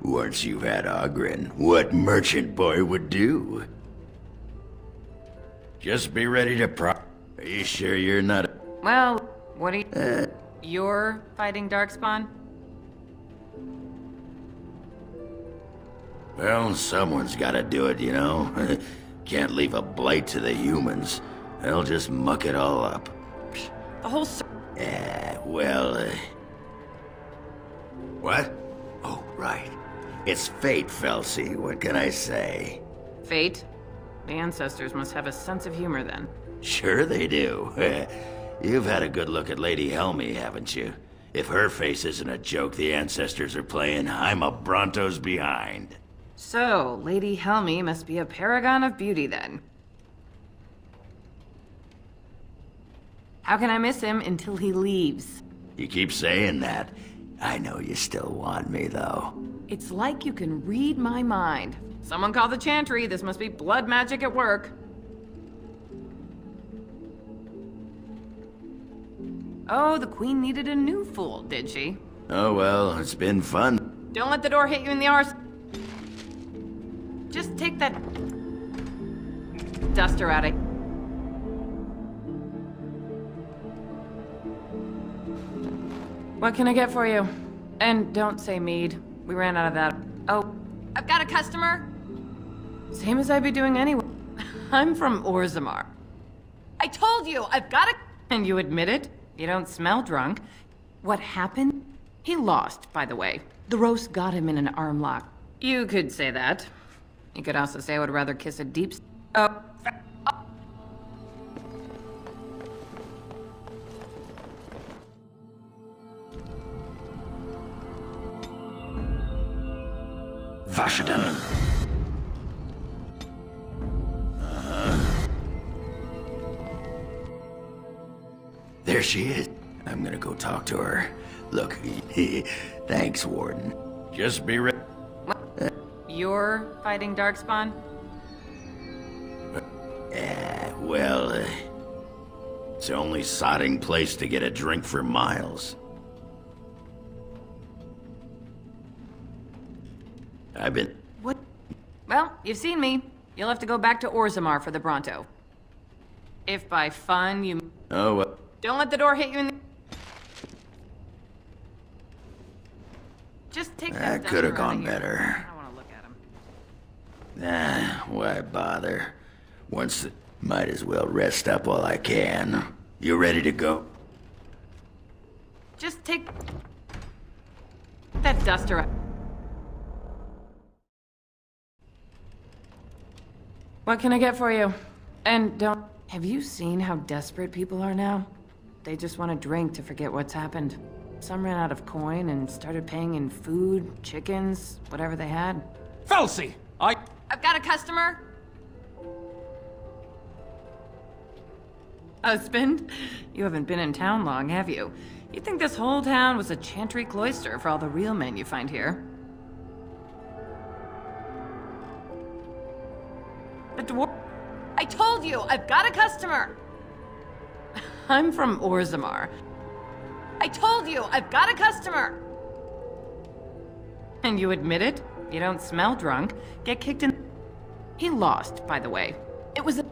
Once you've had Ogren, what merchant boy would do? Just be ready to Are you sure you're not Well, what are you... You're fighting Darkspawn? Well, someone's gotta do it, you know? Can't leave a blight to the humans. They'll just muck it all up. The whole... What? Oh, right. It's fate, Felsi. What can I say? Fate? The ancestors must have a sense of humor then. Sure they do. You've had a good look at Lady Helmy, haven't you? If her face isn't a joke the ancestors are playing, I'm a Bronto's behind. So, Lady Helmy must be a paragon of beauty then. How can I miss him until he leaves? You keep saying that. I know you still want me, though. It's like you can read my mind. Someone call the Chantry. This must be blood magic at work. Oh, the Queen needed a new fool, did she? Oh well, it's been fun. Don't let the door hit you in the arse. Just take that duster out of... What can I get for you? And don't say mead. We ran out of that. Oh, I've got a customer. Same as I'd be doing anyway. I'm from Orzammar. I told you, I've got a... And you admit it? You don't smell drunk. What happened? He lost, by the way. The roast got him in an arm lock. You could say that. You could also say I would rather kiss a deep... Oh. Vashadan. There she is. I'm gonna go talk to her. Look, thanks, Warden. Just be ready. You're fighting Darkspawn? It's the only sodding place to get a drink for miles. I've been... What? Well, you've seen me. You'll have to go back to Orzammar for the Bronto. If by fun you... Oh, well... Don't let the door hit you in the... Just take that... That could have gone better. I don't want to look at him. Why bother? Might as well rest up while I can. You ready to go? Just take... that duster out. What can I get for you? And don't... Have you seen how desperate people are now? They just want a drink to forget what's happened. Some ran out of coin and started paying in food, chickens, whatever they had. Felsi! I've got a customer! Husband? You haven't been in town long, have you? You'd think this whole town was a chantry cloister for all the real men you find here. The dwarf... I told you, I've got a customer! I'm from Orzammar. I told you, I've got a customer! And you admit it? You don't smell drunk. Get kicked in... He lost, by the way. It was a...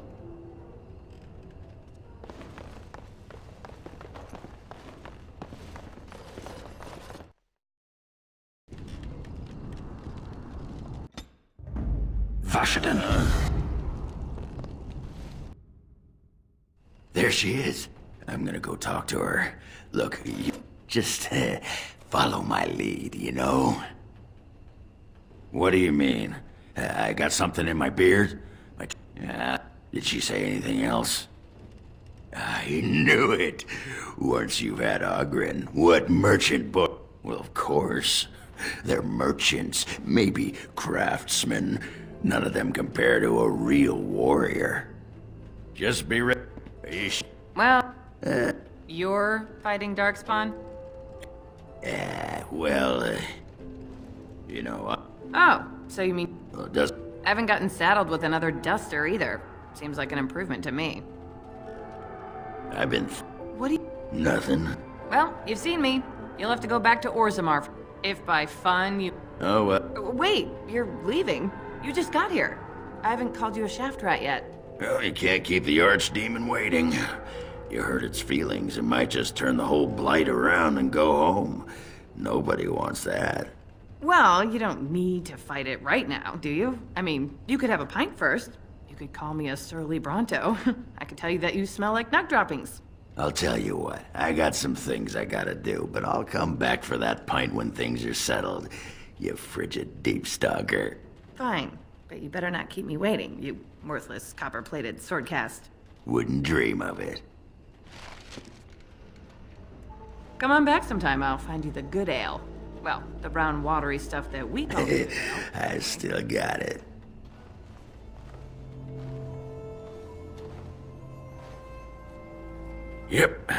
Vashadan. There she is. I'm gonna go talk to her. Look, you just follow my lead, you know? What do you mean? I got something in my beard? Did she say anything else? I knew it. Once you've had Ogren, what merchant boy? Well, of course. They're merchants, maybe craftsmen. None of them compare to a real warrior. Just be ready. Well, you're fighting Darkspawn? You know, Oh, so you mean... does... I haven't gotten saddled with another duster either. Seems like an improvement to me. I've been... What do you... Nothing. Well, you've seen me. You'll have to go back to Orzammar. If by fun you... Oh, Wait, you're leaving? You just got here. I haven't called you a shaft rat yet. well, you can't keep the archdemon waiting. You hurt its feelings, it might just turn the whole blight around and go home. Nobody wants that. Well, you don't need to fight it right now, do you? I mean, you could have a pint first. You could call me a surly Bronto. I could tell you that you smell like nut droppings. I'll tell you what, I got some things I gotta do, but I'll come back for that pint when things are settled, you frigid deep stalker. Fine, but you better not keep me waiting, you worthless copper-plated swordcast. Wouldn't dream of it. Come on back sometime, I'll find you the good ale. Well, the brown watery stuff that we call good ale. I still got it. Yep,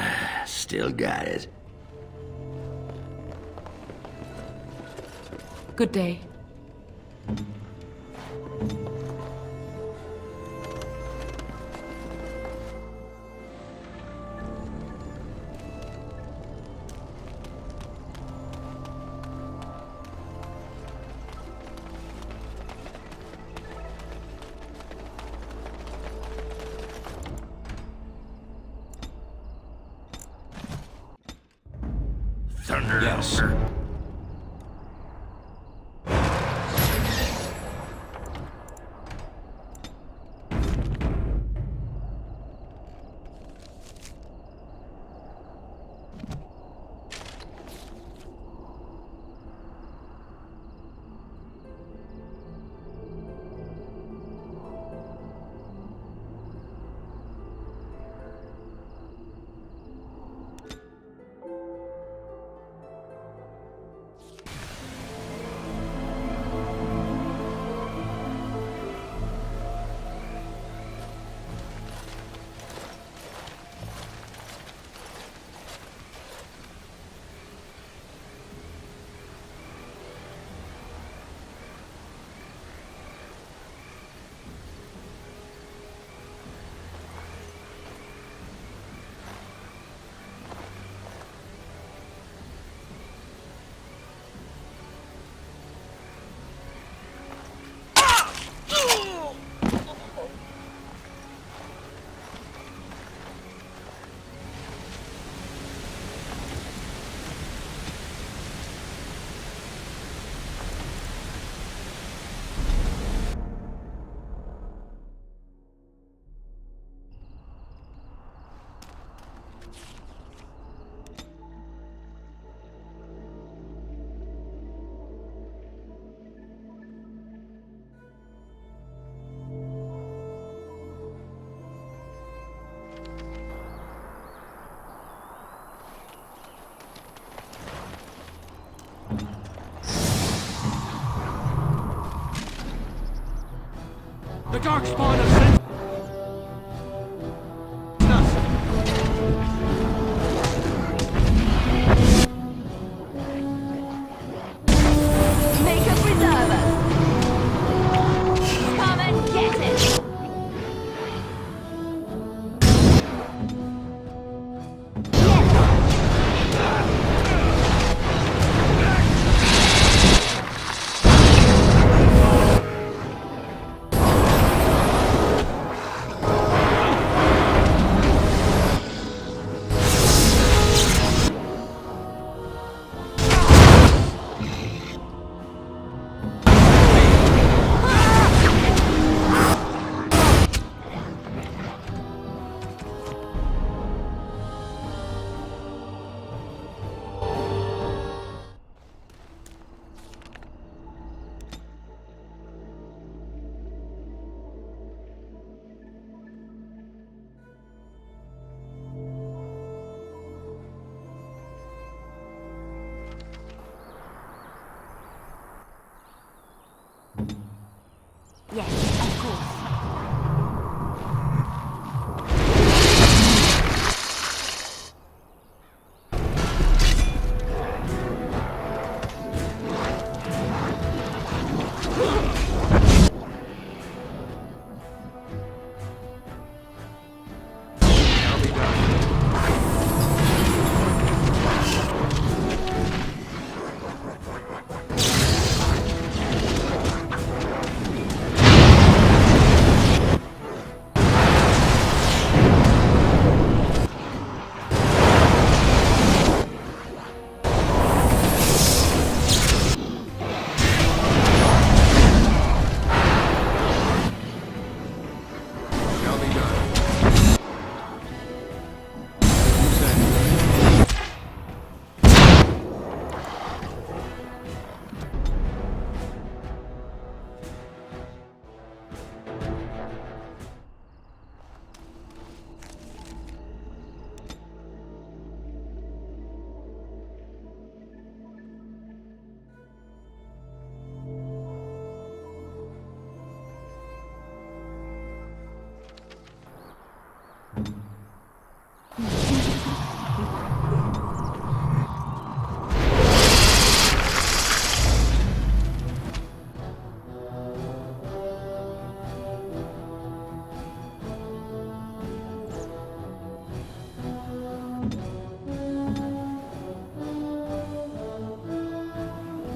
still got it. Good day. Thunder. Yes. The darkspawn has sent us. Make a preserver. Come and get it. Yes, of course.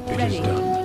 It is done.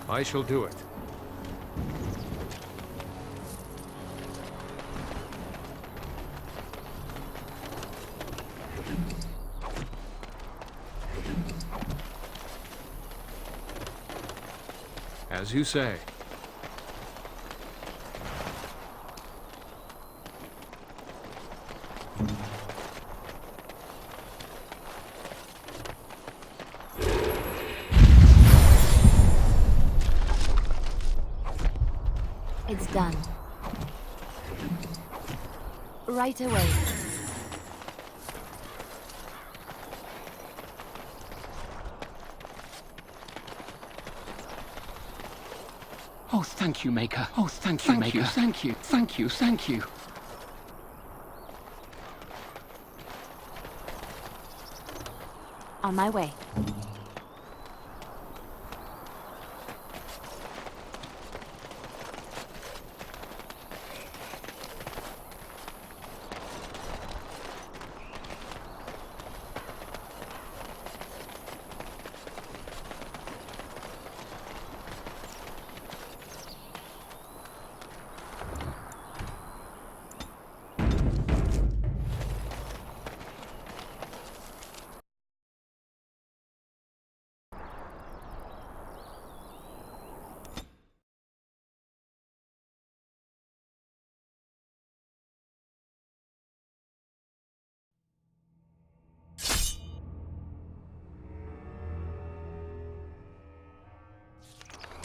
I shall do it. As you say. It's done. Right away. Oh, thank you, Maker. Oh, thank you, Maker. Thank you, thank you, thank you. On my way.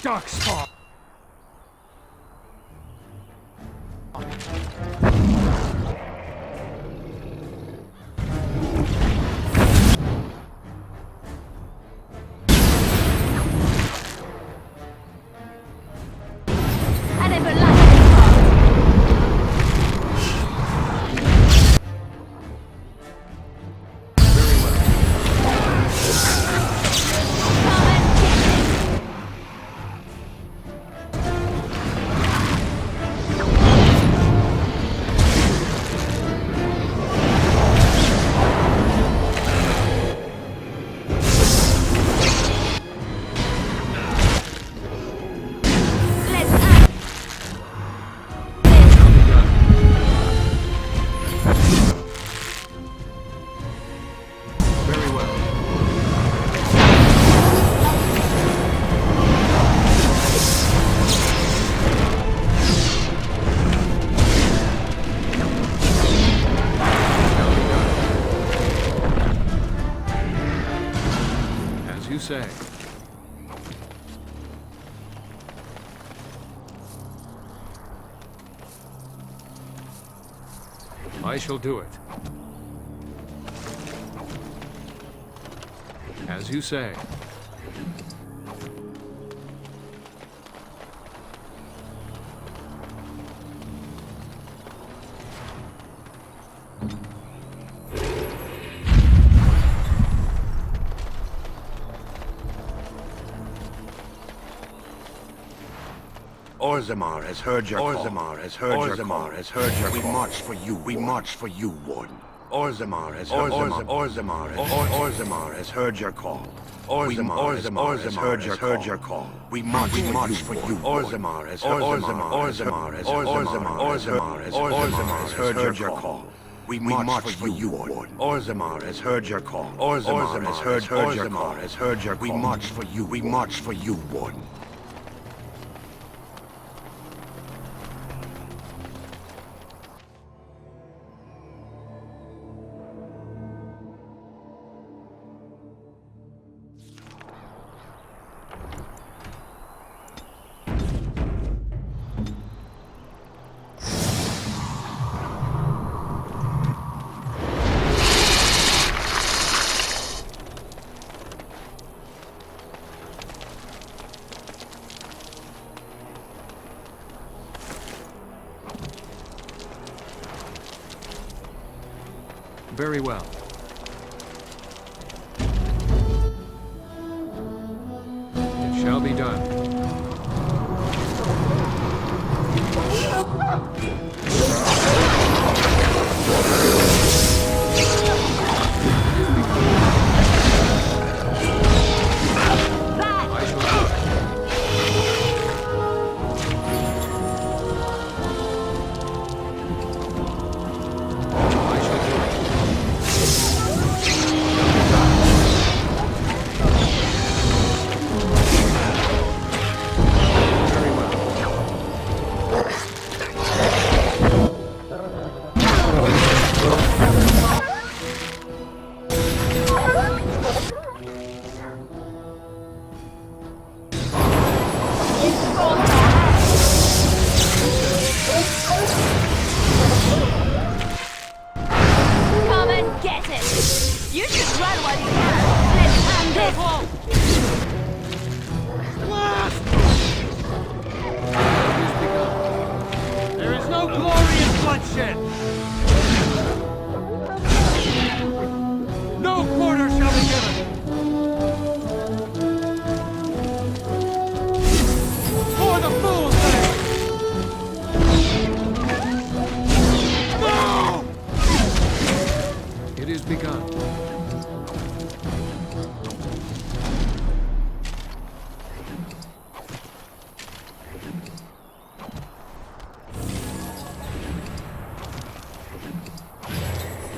Darkspawn! I never liked it. say. I shall do it. As you say. Orzammar has heard your call. Orzammar has heard your call. Orzammar has heard your call. We march for you. We march for you, Warden. Orzammar has heard your call. Orzammar has heard your call. We march for you. Orzammar has heard your call. We march for you, Warden. Orzammar has heard your call. Orzammar has heard your call. We march for you. We march for you, Warden. Very well. It shall be done.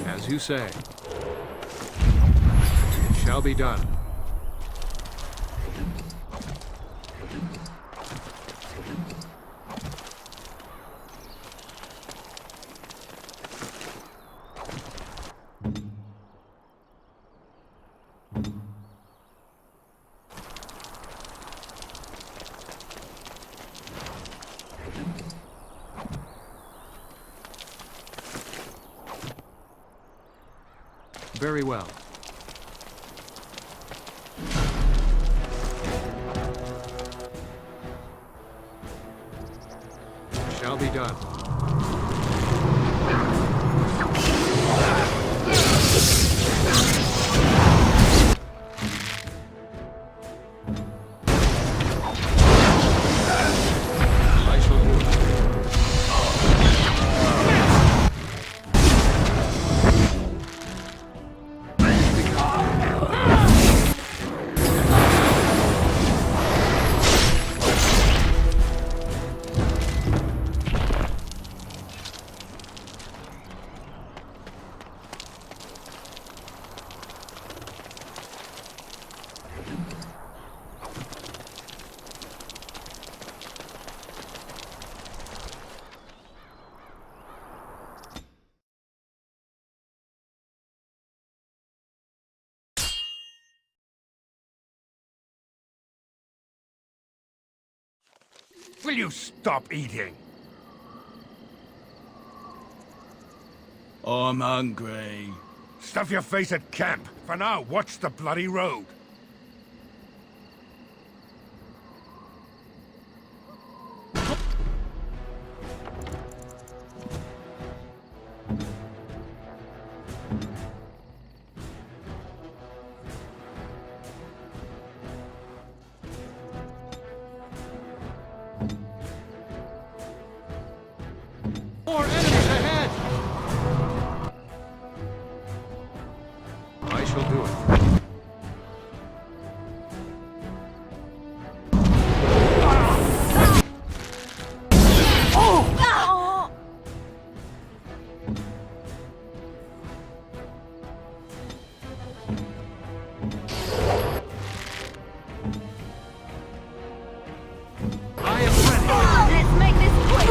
As you say. It shall be done. Very well. Shall be done. I shall do it. Will you stop eating? I'm hungry. Stuff your face at camp. For now, watch the bloody road. More enemies ahead! I shall do it. Let's make this quick!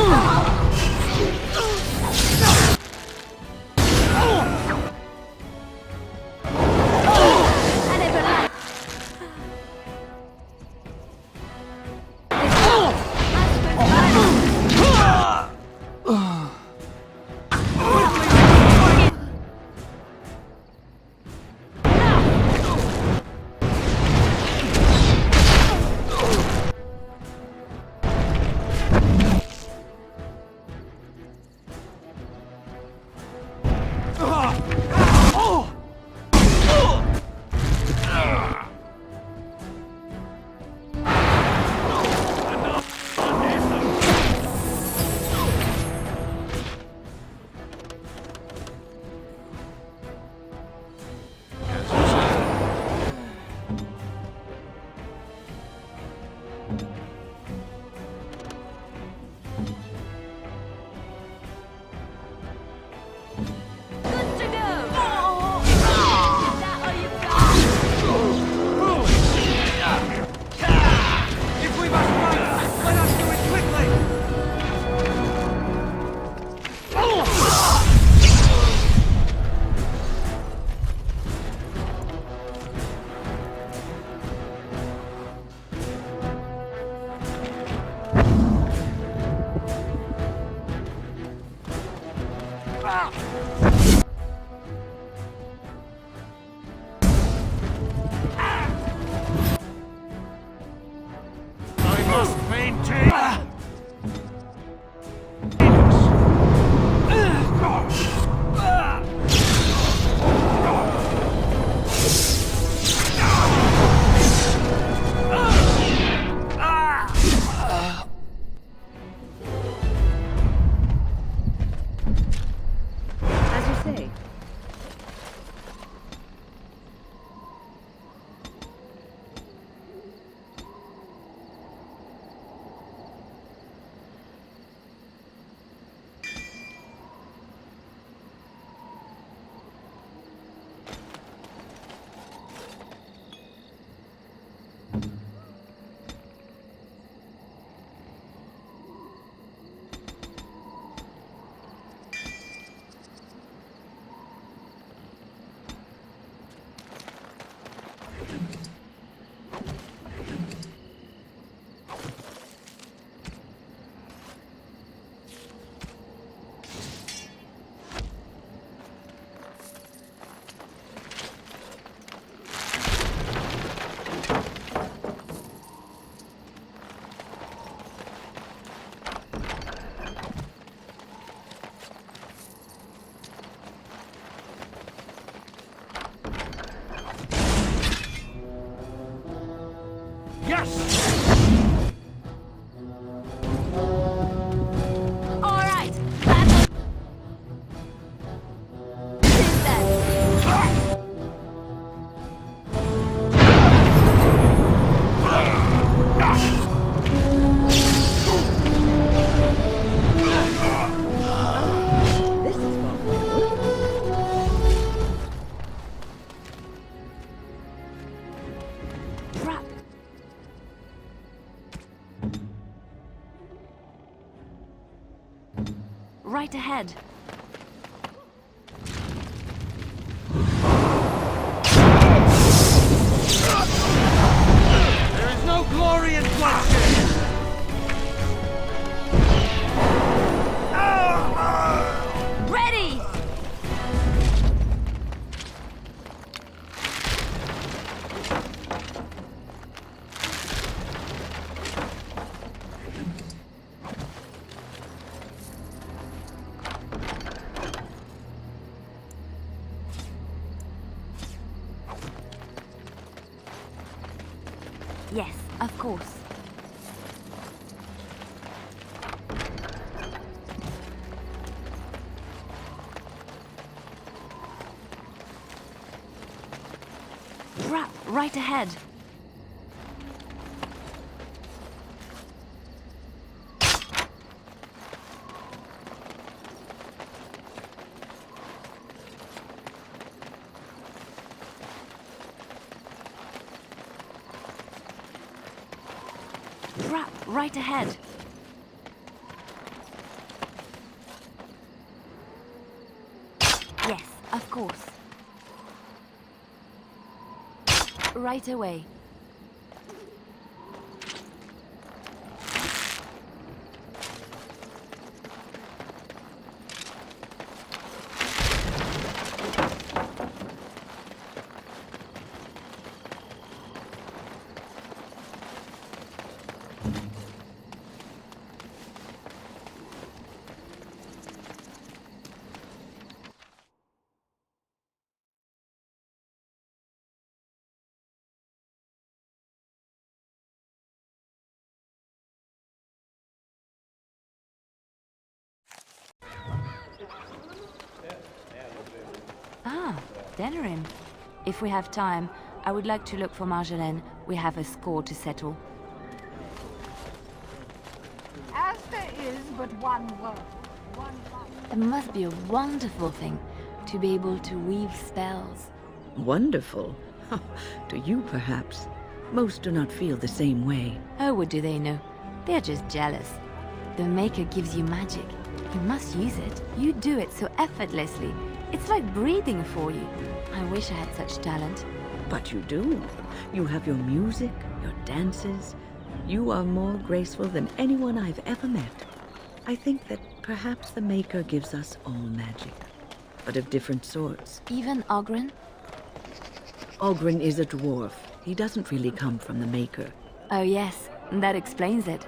Right ahead. There is no glory in bloodshed! of course. Trap right ahead. Trap right ahead. Yes, of course. Right away. Ah, Dennerham. If we have time, I would like to look for Marjolaine. We have a score to settle. As there is but one world, one life. It must be a wonderful thing to be able to weave spells. Wonderful? To you, perhaps. Most do not feel the same way. Oh, what do they know? They're just jealous. The Maker gives you magic. You must use it. You do it so effortlessly. It's like breathing for you. I wish I had such talent. But you do. You have your music, your dances. You are more graceful than anyone I've ever met. I think that perhaps the Maker gives us all magic, but of different sorts. Even Ogren? Ogren is a dwarf. He doesn't really come from the Maker. Oh yes, that explains it.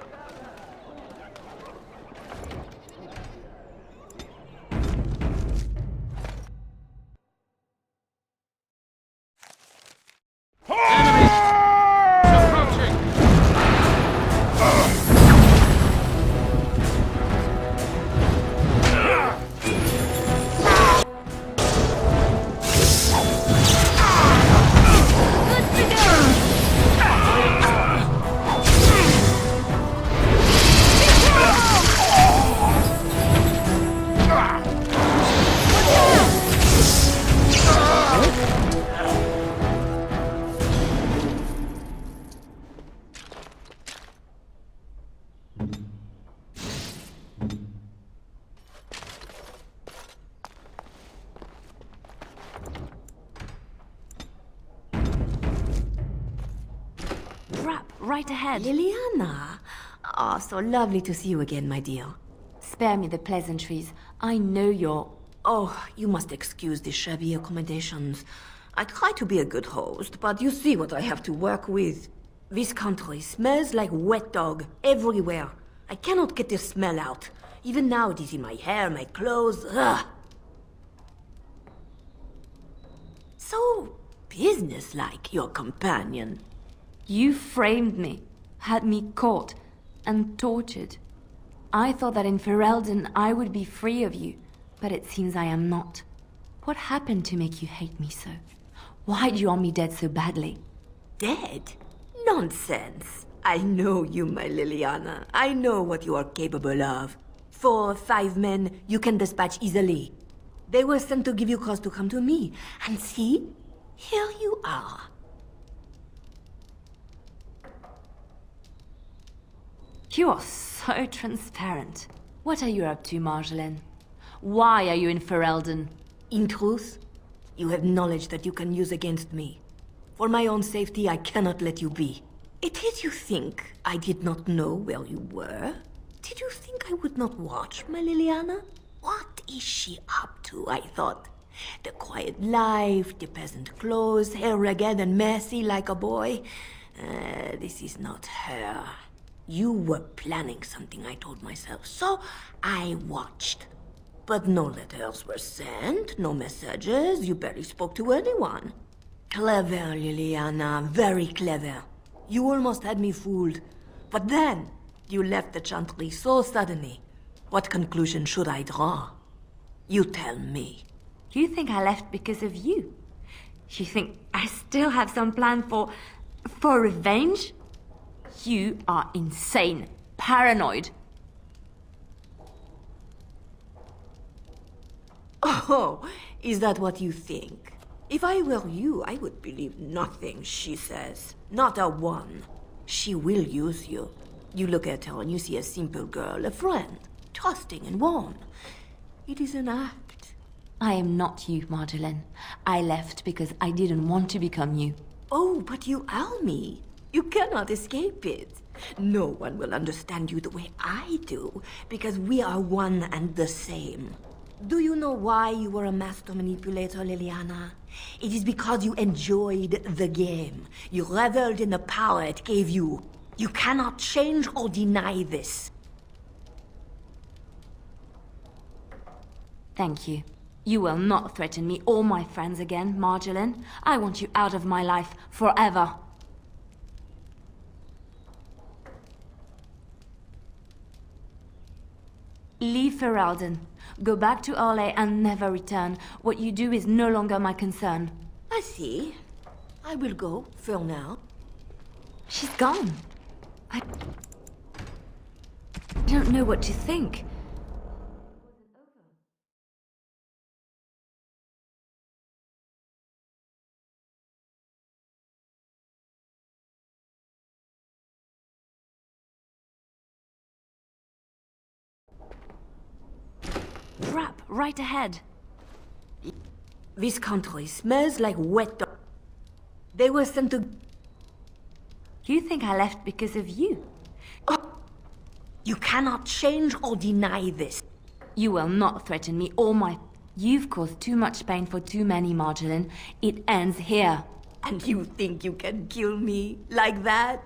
Right ahead. Liliana! Ah, so lovely to see you again, my dear. Spare me the pleasantries. I know you're... Oh, you must excuse the shabby accommodations. I try to be a good host, but you see what I have to work with. This country smells like wet dog everywhere. I cannot get the smell out. Even now it is in my hair, my clothes. Ugh. So businesslike, your companion. You framed me, had me caught, and tortured. I thought that in Ferelden I would be free of you, but it seems I am not. What happened to make you hate me so? Why'd you want me dead so badly? Dead? Nonsense. I know you, my Liliana. I know what you are capable of. 4 or 5 men you can dispatch easily. They were sent to give you cause to come to me. And see, here you are. You are so transparent. What are you up to, Marjolaine? Why are you in Ferelden? In truth, you have knowledge that you can use against me. For my own safety, I cannot let you be. It is you think I did not know where you were? Did you think I would not watch, my Liliana? What is she up to, I thought? The quiet life, the peasant clothes, hair ragged and messy like a boy. This is not her. You were planning something, I told myself, so I watched. But no letters were sent, no messages, you barely spoke to anyone. Clever, Liliana, very clever. You almost had me fooled. But then, you left the Chantry so suddenly. What conclusion should I draw? You tell me. You think I left because of you? You think I still have some plan for revenge? You are insane, paranoid. Oh, is that what you think? If I were you, I would believe nothing she says. Not a one. She will use you. You look at her and you see a simple girl, a friend, trusting and warm. It is an act. I am not you, Marjolaine. I left because I didn't want to become you. Oh, but you are me. You cannot escape it. No one will understand you the way I do, because we are one and the same. Do you know why you were a master manipulator, Liliana? It is because you enjoyed the game. You reveled in the power it gave you. You cannot change or deny this. Thank you. You will not threaten me or my friends again, Marjolaine. I want you out of my life forever. Leave Ferelden. Go back to Orlais and never return. What you do is no longer my concern. I see. I will go, for now. She's gone. I don't know what to think. Crap, right ahead. This country smells like wet dog. They were sent to... You think I left because of you? Oh, you cannot change or deny this. You will not threaten me or my... You've caused too much pain for too many, Marjolaine. It ends here. And you think you can kill me like that?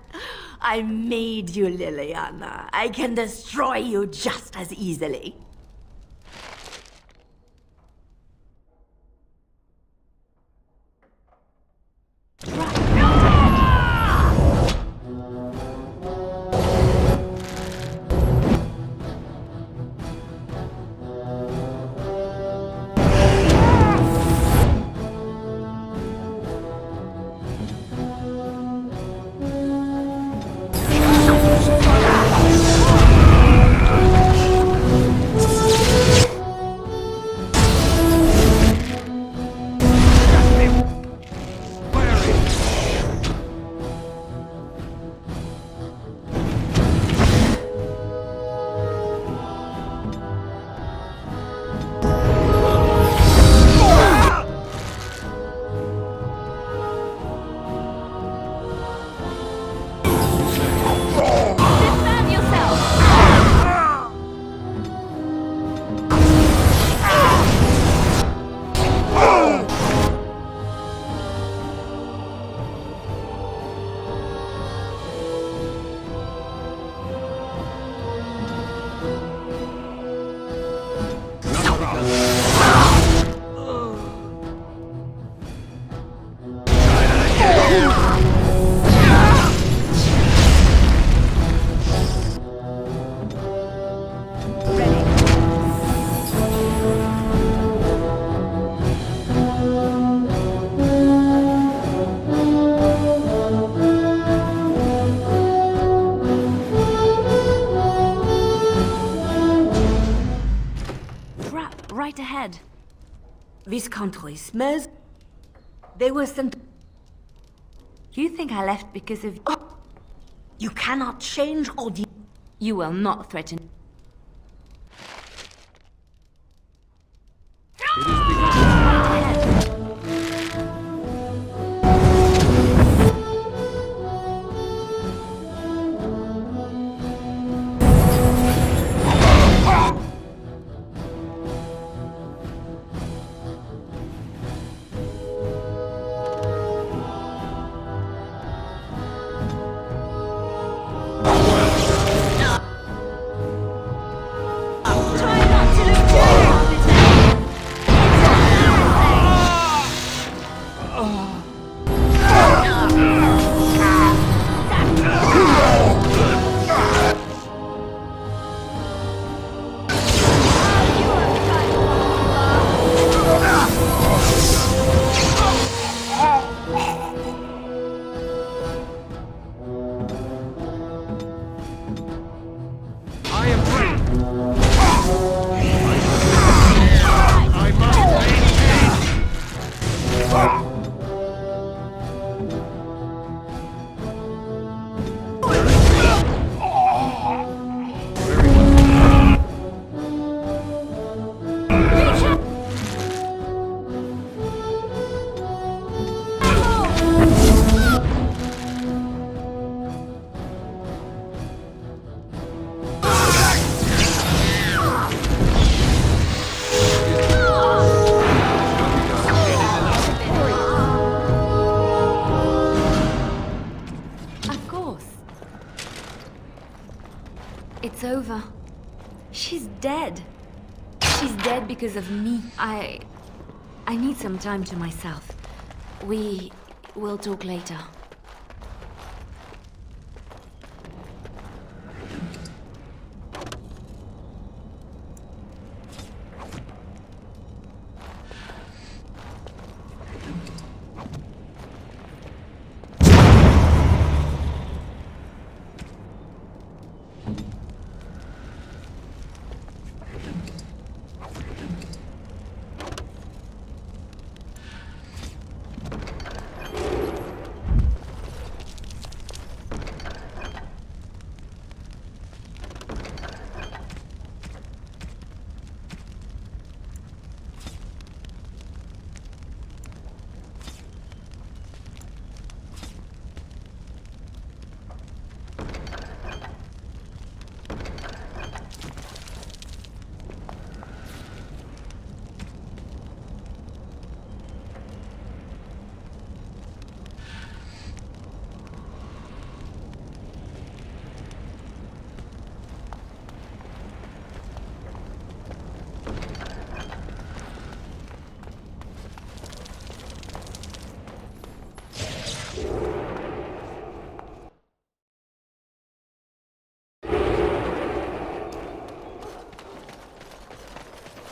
I made you, Liliana. I can destroy you just as easily. Right ahead. This country smells... They were sent... You think I left because of... Oh, you cannot change or... You will not threaten... It is because... dead. She's dead because of me. I need some time to myself. We will talk later.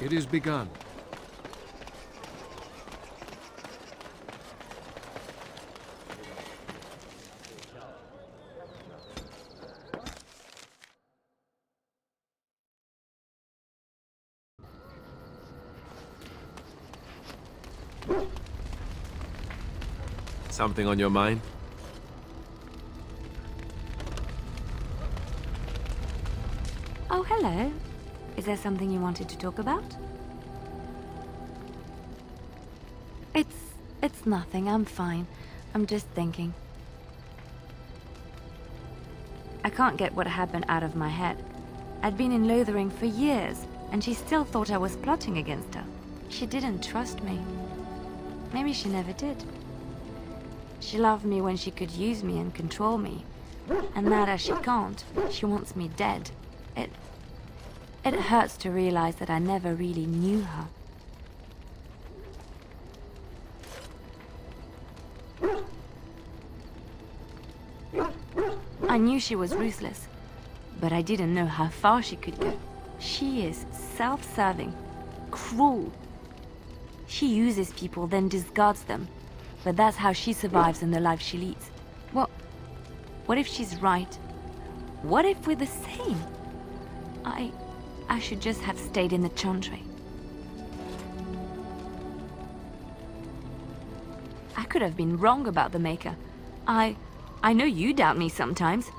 It is begun. Something on your mind? Oh, hello. Is there something you wanted to talk about? It's nothing. I'm fine. I'm just thinking. I can't get what happened out of my head. I'd been in Lothering for years, and she still thought I was plotting against her. She didn't trust me. Maybe she never did. She loved me when she could use me and control me. And now that she can't, she wants me dead. It hurts to realize that I never really knew her. I knew she was ruthless, but I didn't know how far she could go. She is self-serving, cruel. She uses people, then discards them. But that's how she survives in the life she leads. What if she's right? What if we're the same? I should just have stayed in the Chantry. I could have been wrong about the Maker. I know you doubt me sometimes.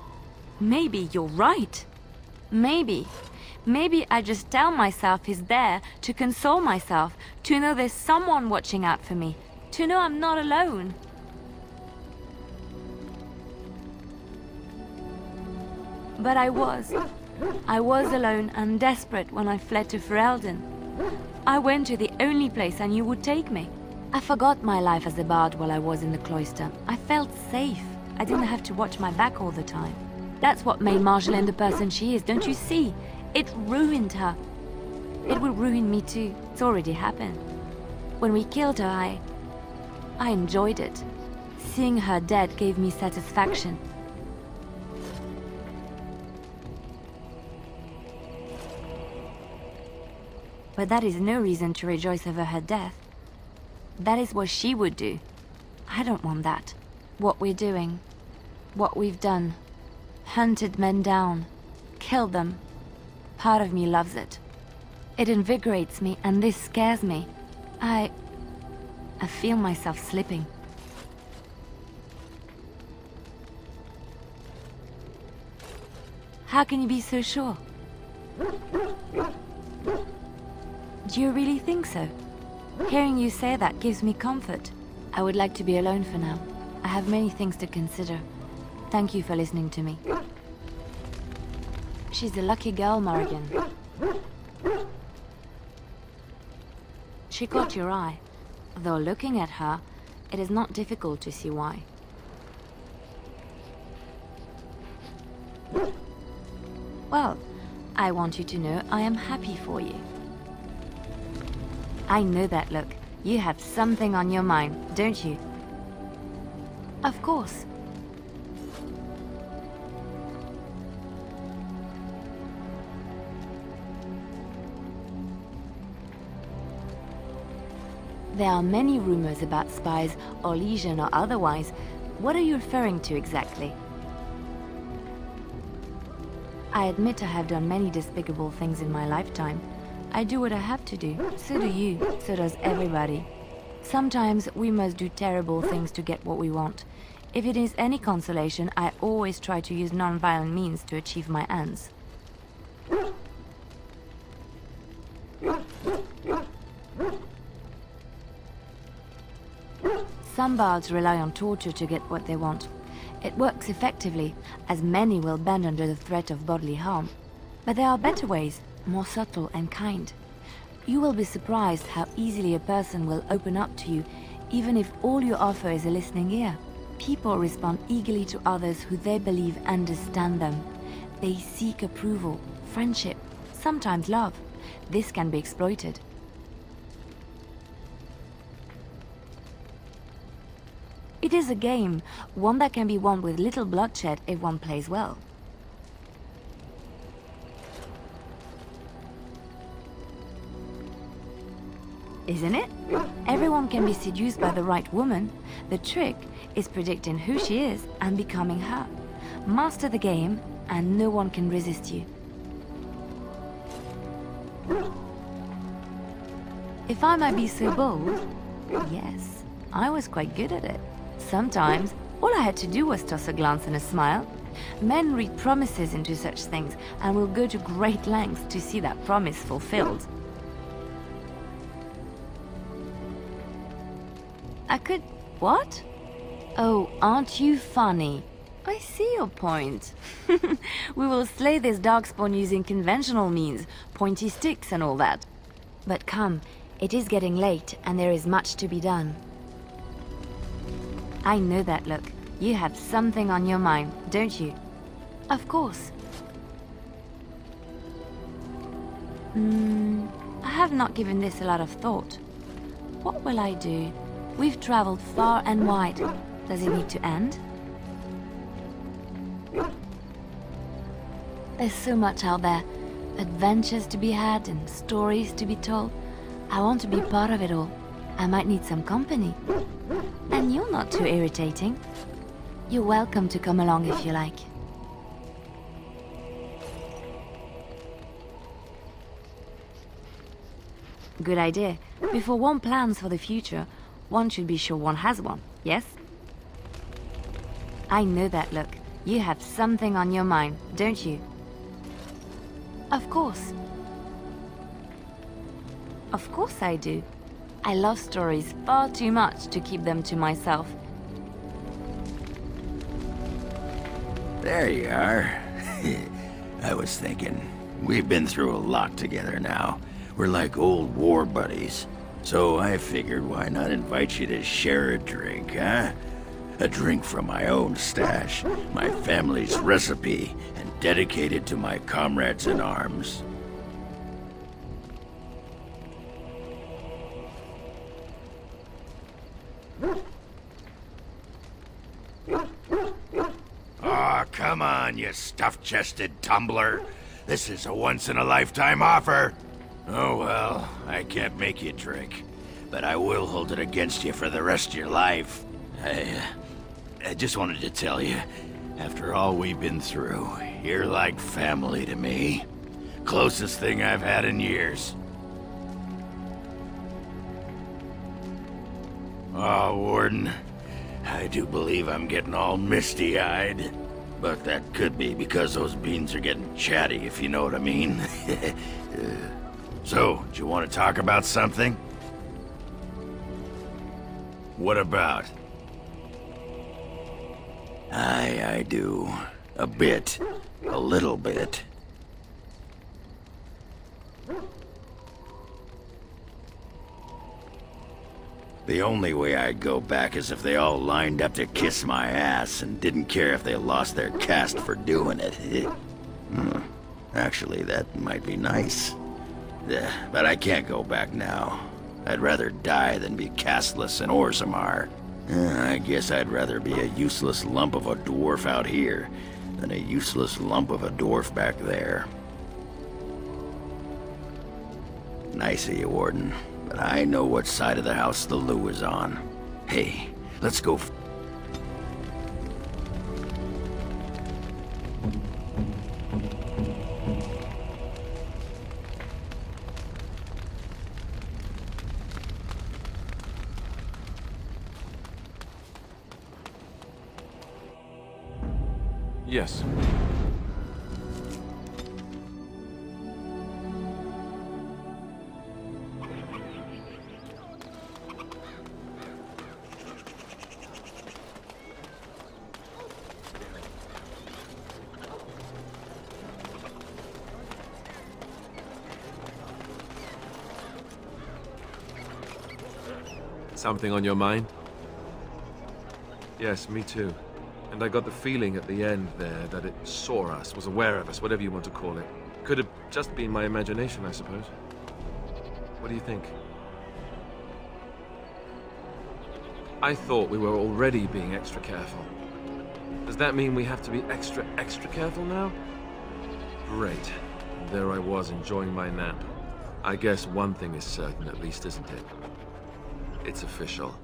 Maybe you're right. Maybe I just tell myself he's there to console myself, to know there's someone watching out for me, to know I'm not alone. But I was alone and desperate when I fled to Ferelden. I went to the only place I knew would take me. I forgot my life as a bard while I was in the cloister. I felt safe. I didn't have to watch my back all the time. That's what made Marjolaine the person she is, don't you see? It ruined her. It will ruin me too. It's already happened. When we killed her, I enjoyed it. Seeing her dead gave me satisfaction. But that is no reason to rejoice over her death. That is what she would do. I don't want that. What we're doing, what we've done, hunted men down, killed them. Part of me loves it. It invigorates me, and this scares me. I feel myself slipping. How can you be so sure? Do you really think so? Hearing you say that gives me comfort. I would like to be alone for now. I have many things to consider. Thank you for listening to me. She's a lucky girl, Morrigan. She caught your eye. Though looking at her, it is not difficult to see why. Well, I want you to know I am happy for you. I know that look. You have something on your mind, don't you? Of course. There are many rumors about spies, or legion or otherwise. What are you referring to exactly? I admit I have done many despicable things in my lifetime. I do what I have to do. So do you. So does everybody. Sometimes we must do terrible things to get what we want. If it is any consolation, I always try to use non-violent means to achieve my ends. Some bards rely on torture to get what they want. It works effectively, as many will bend under the threat of bodily harm. But there are better ways, more subtle and kind. You will be surprised how easily a person will open up to you, even if all you offer is a listening ear. People respond eagerly to others who they believe understand them. They seek approval, friendship, sometimes love. This can be exploited. It is a game, one that can be won with little bloodshed if one plays well. Isn't it? Everyone can be seduced by the right woman. The trick is predicting who she is and becoming her. Master the game, and no one can resist you. If I might be so bold, yes, I was quite good at it. Sometimes, all I had to do was toss a glance and a smile. Men read promises into such things and will go to great lengths to see that promise fulfilled. I could... what? Oh, aren't you funny? I see your point. We will slay this darkspawn using conventional means, pointy sticks and all that. But come, it is getting late and there is much to be done. I know that look. You have something on your mind, don't you? Of course. I have not given this a lot of thought. What will I do? We've traveled far and wide. Does it need to end? There's so much out there. Adventures to be had and stories to be told. I want to be part of it all. I might need some company. And you're not too irritating. You're welcome to come along if you like. Good idea. Before one plans for the future, one should be sure one has one, yes? I know that look. You have something on your mind, don't you? Of course. Of course I do. I love stories far too much to keep them to myself. There you are. I was thinking, we've been through a lot together now. We're like old war buddies. So I figured why not invite you to share a drink, huh? A drink from my own stash, my family's recipe, and dedicated to my comrades in arms. Aw, come on, you stuffed-chested tumbler. This is a once-in-a-lifetime offer. Oh well, I can't make you drink, but I will hold it against you for the rest of your life. I just wanted to tell you, after all we've been through, you're like family to me. Closest thing I've had in years. Oh, Warden, I do believe I'm getting all misty-eyed. But that could be because those beans are getting chatty, if you know what I mean. So, do you want to talk about something? What about? I do. A bit. A little bit. The only way I'd go back is if they all lined up to kiss my ass and didn't care if they lost their caste for doing it. Actually, that might be nice. But I can't go back now. I'd rather die than be castless in Orzammar. I guess I'd rather be a useless lump of a dwarf out here than a useless lump of a dwarf back there. Nice of you, Warden, but I know what side of the house the Lou is on. Hey, let's go. Yes. Something on your mind? Yes, me too. And I got the feeling at the end there that it saw us, was aware of us, whatever you want to call it. Could have just been my imagination, I suppose. What do you think? I thought we were already being extra careful. Does that mean we have to be extra careful now? Great. There I was, enjoying my nap. I guess one thing is certain at least, isn't it? It's official.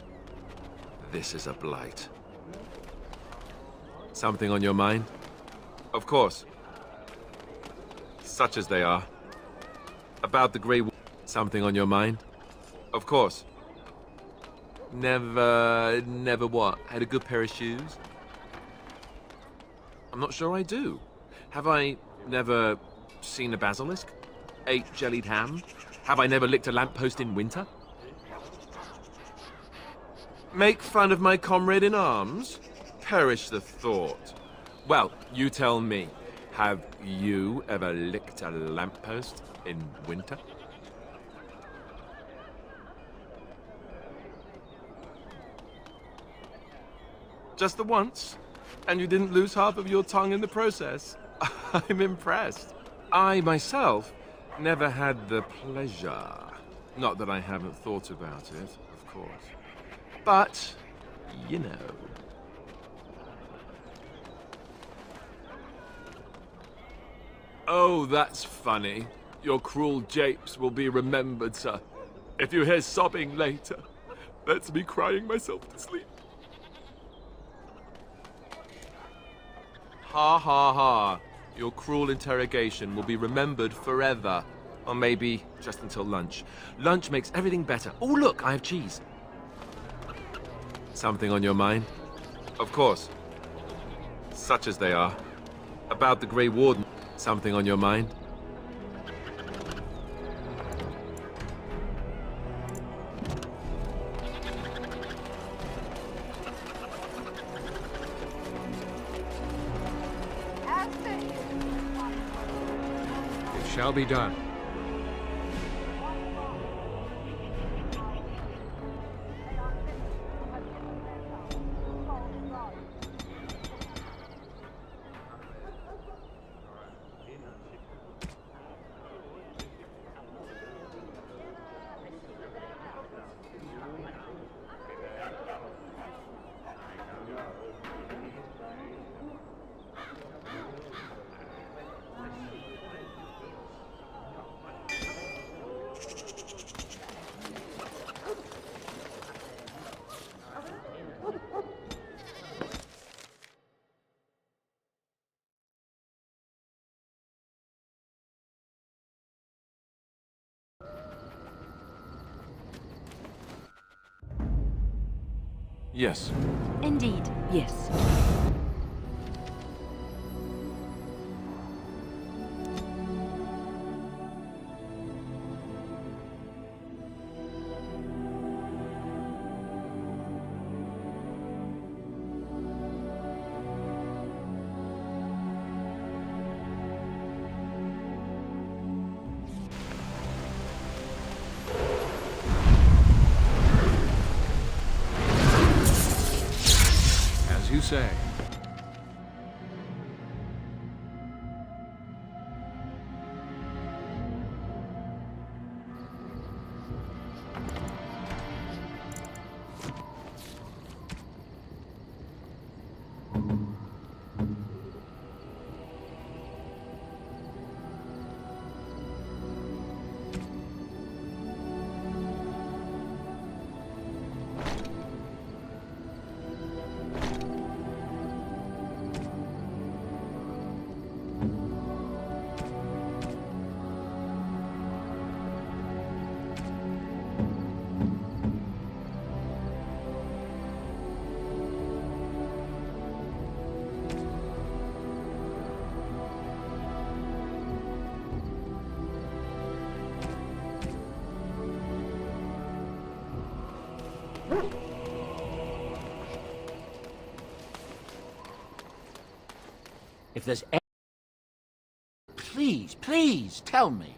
This is a blight. Something on your mind? Of course. Such as they are. About the Grey... Something on your mind? Of course. Never what? Had a good pair of shoes? I'm not sure I do. Have I never seen a basilisk? Ate jellied ham? Have I never licked a lamppost in winter? Make fun of my comrade in arms? Perish the thought. Well, you tell me, have you ever licked a lamppost in winter? Just the once? And you didn't lose half of your tongue in the process? I'm impressed. I, myself, never had the pleasure. Not that I haven't thought about it, of course. But, you know... Oh, that's funny. Your cruel japes will be remembered, sir. If you hear sobbing later, that's me crying myself to sleep. Ha ha ha. Your cruel interrogation will be remembered forever. Or maybe just until lunch. Lunch makes everything better. Oh, look, I have cheese. Something on your mind? Of course. Such as they are. About the Grey Warden. Something on your mind? It shall be done. Yes. Indeed. Yes. You say. If there's any... Please, tell me.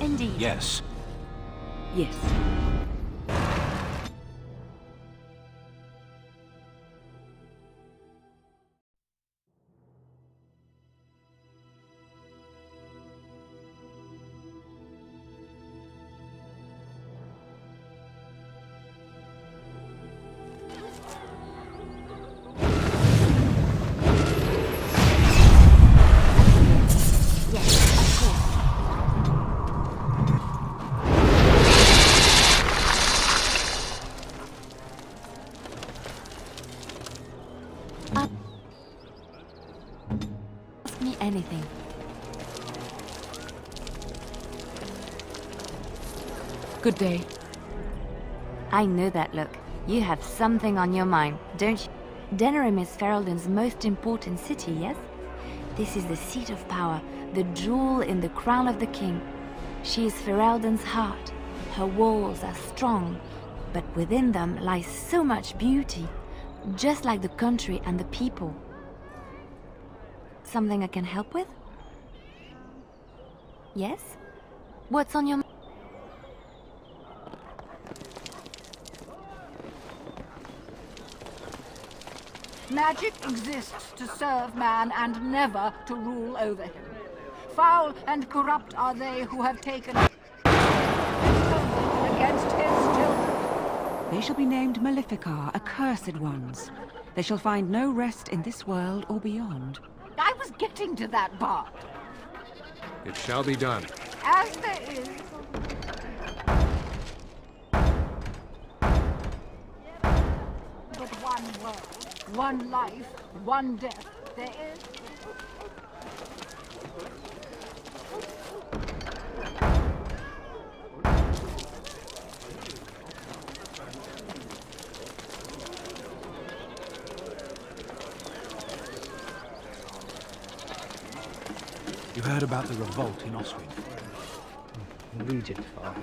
Indeed. Yes. Yes. Ask me anything. Good day. I know that look. You have something on your mind, don't you? Dennerim is Ferelden's most important city, yes? This is the seat of power, the jewel in the crown of the king. She is Ferelden's heart. Her walls are strong, but within them lies so much beauty, just like the country and the people. Something I can help with? Yes? What's on your mind? Magic exists to serve man and never to rule over him. Foul and corrupt are they who have taken against his children. They shall be named Maleficar, accursed ones. They shall find no rest in this world or beyond. I was getting to that part. It shall be done. As there is... but one world, one life, one death, there is... You heard about the revolt in Oswin? Read it, Father.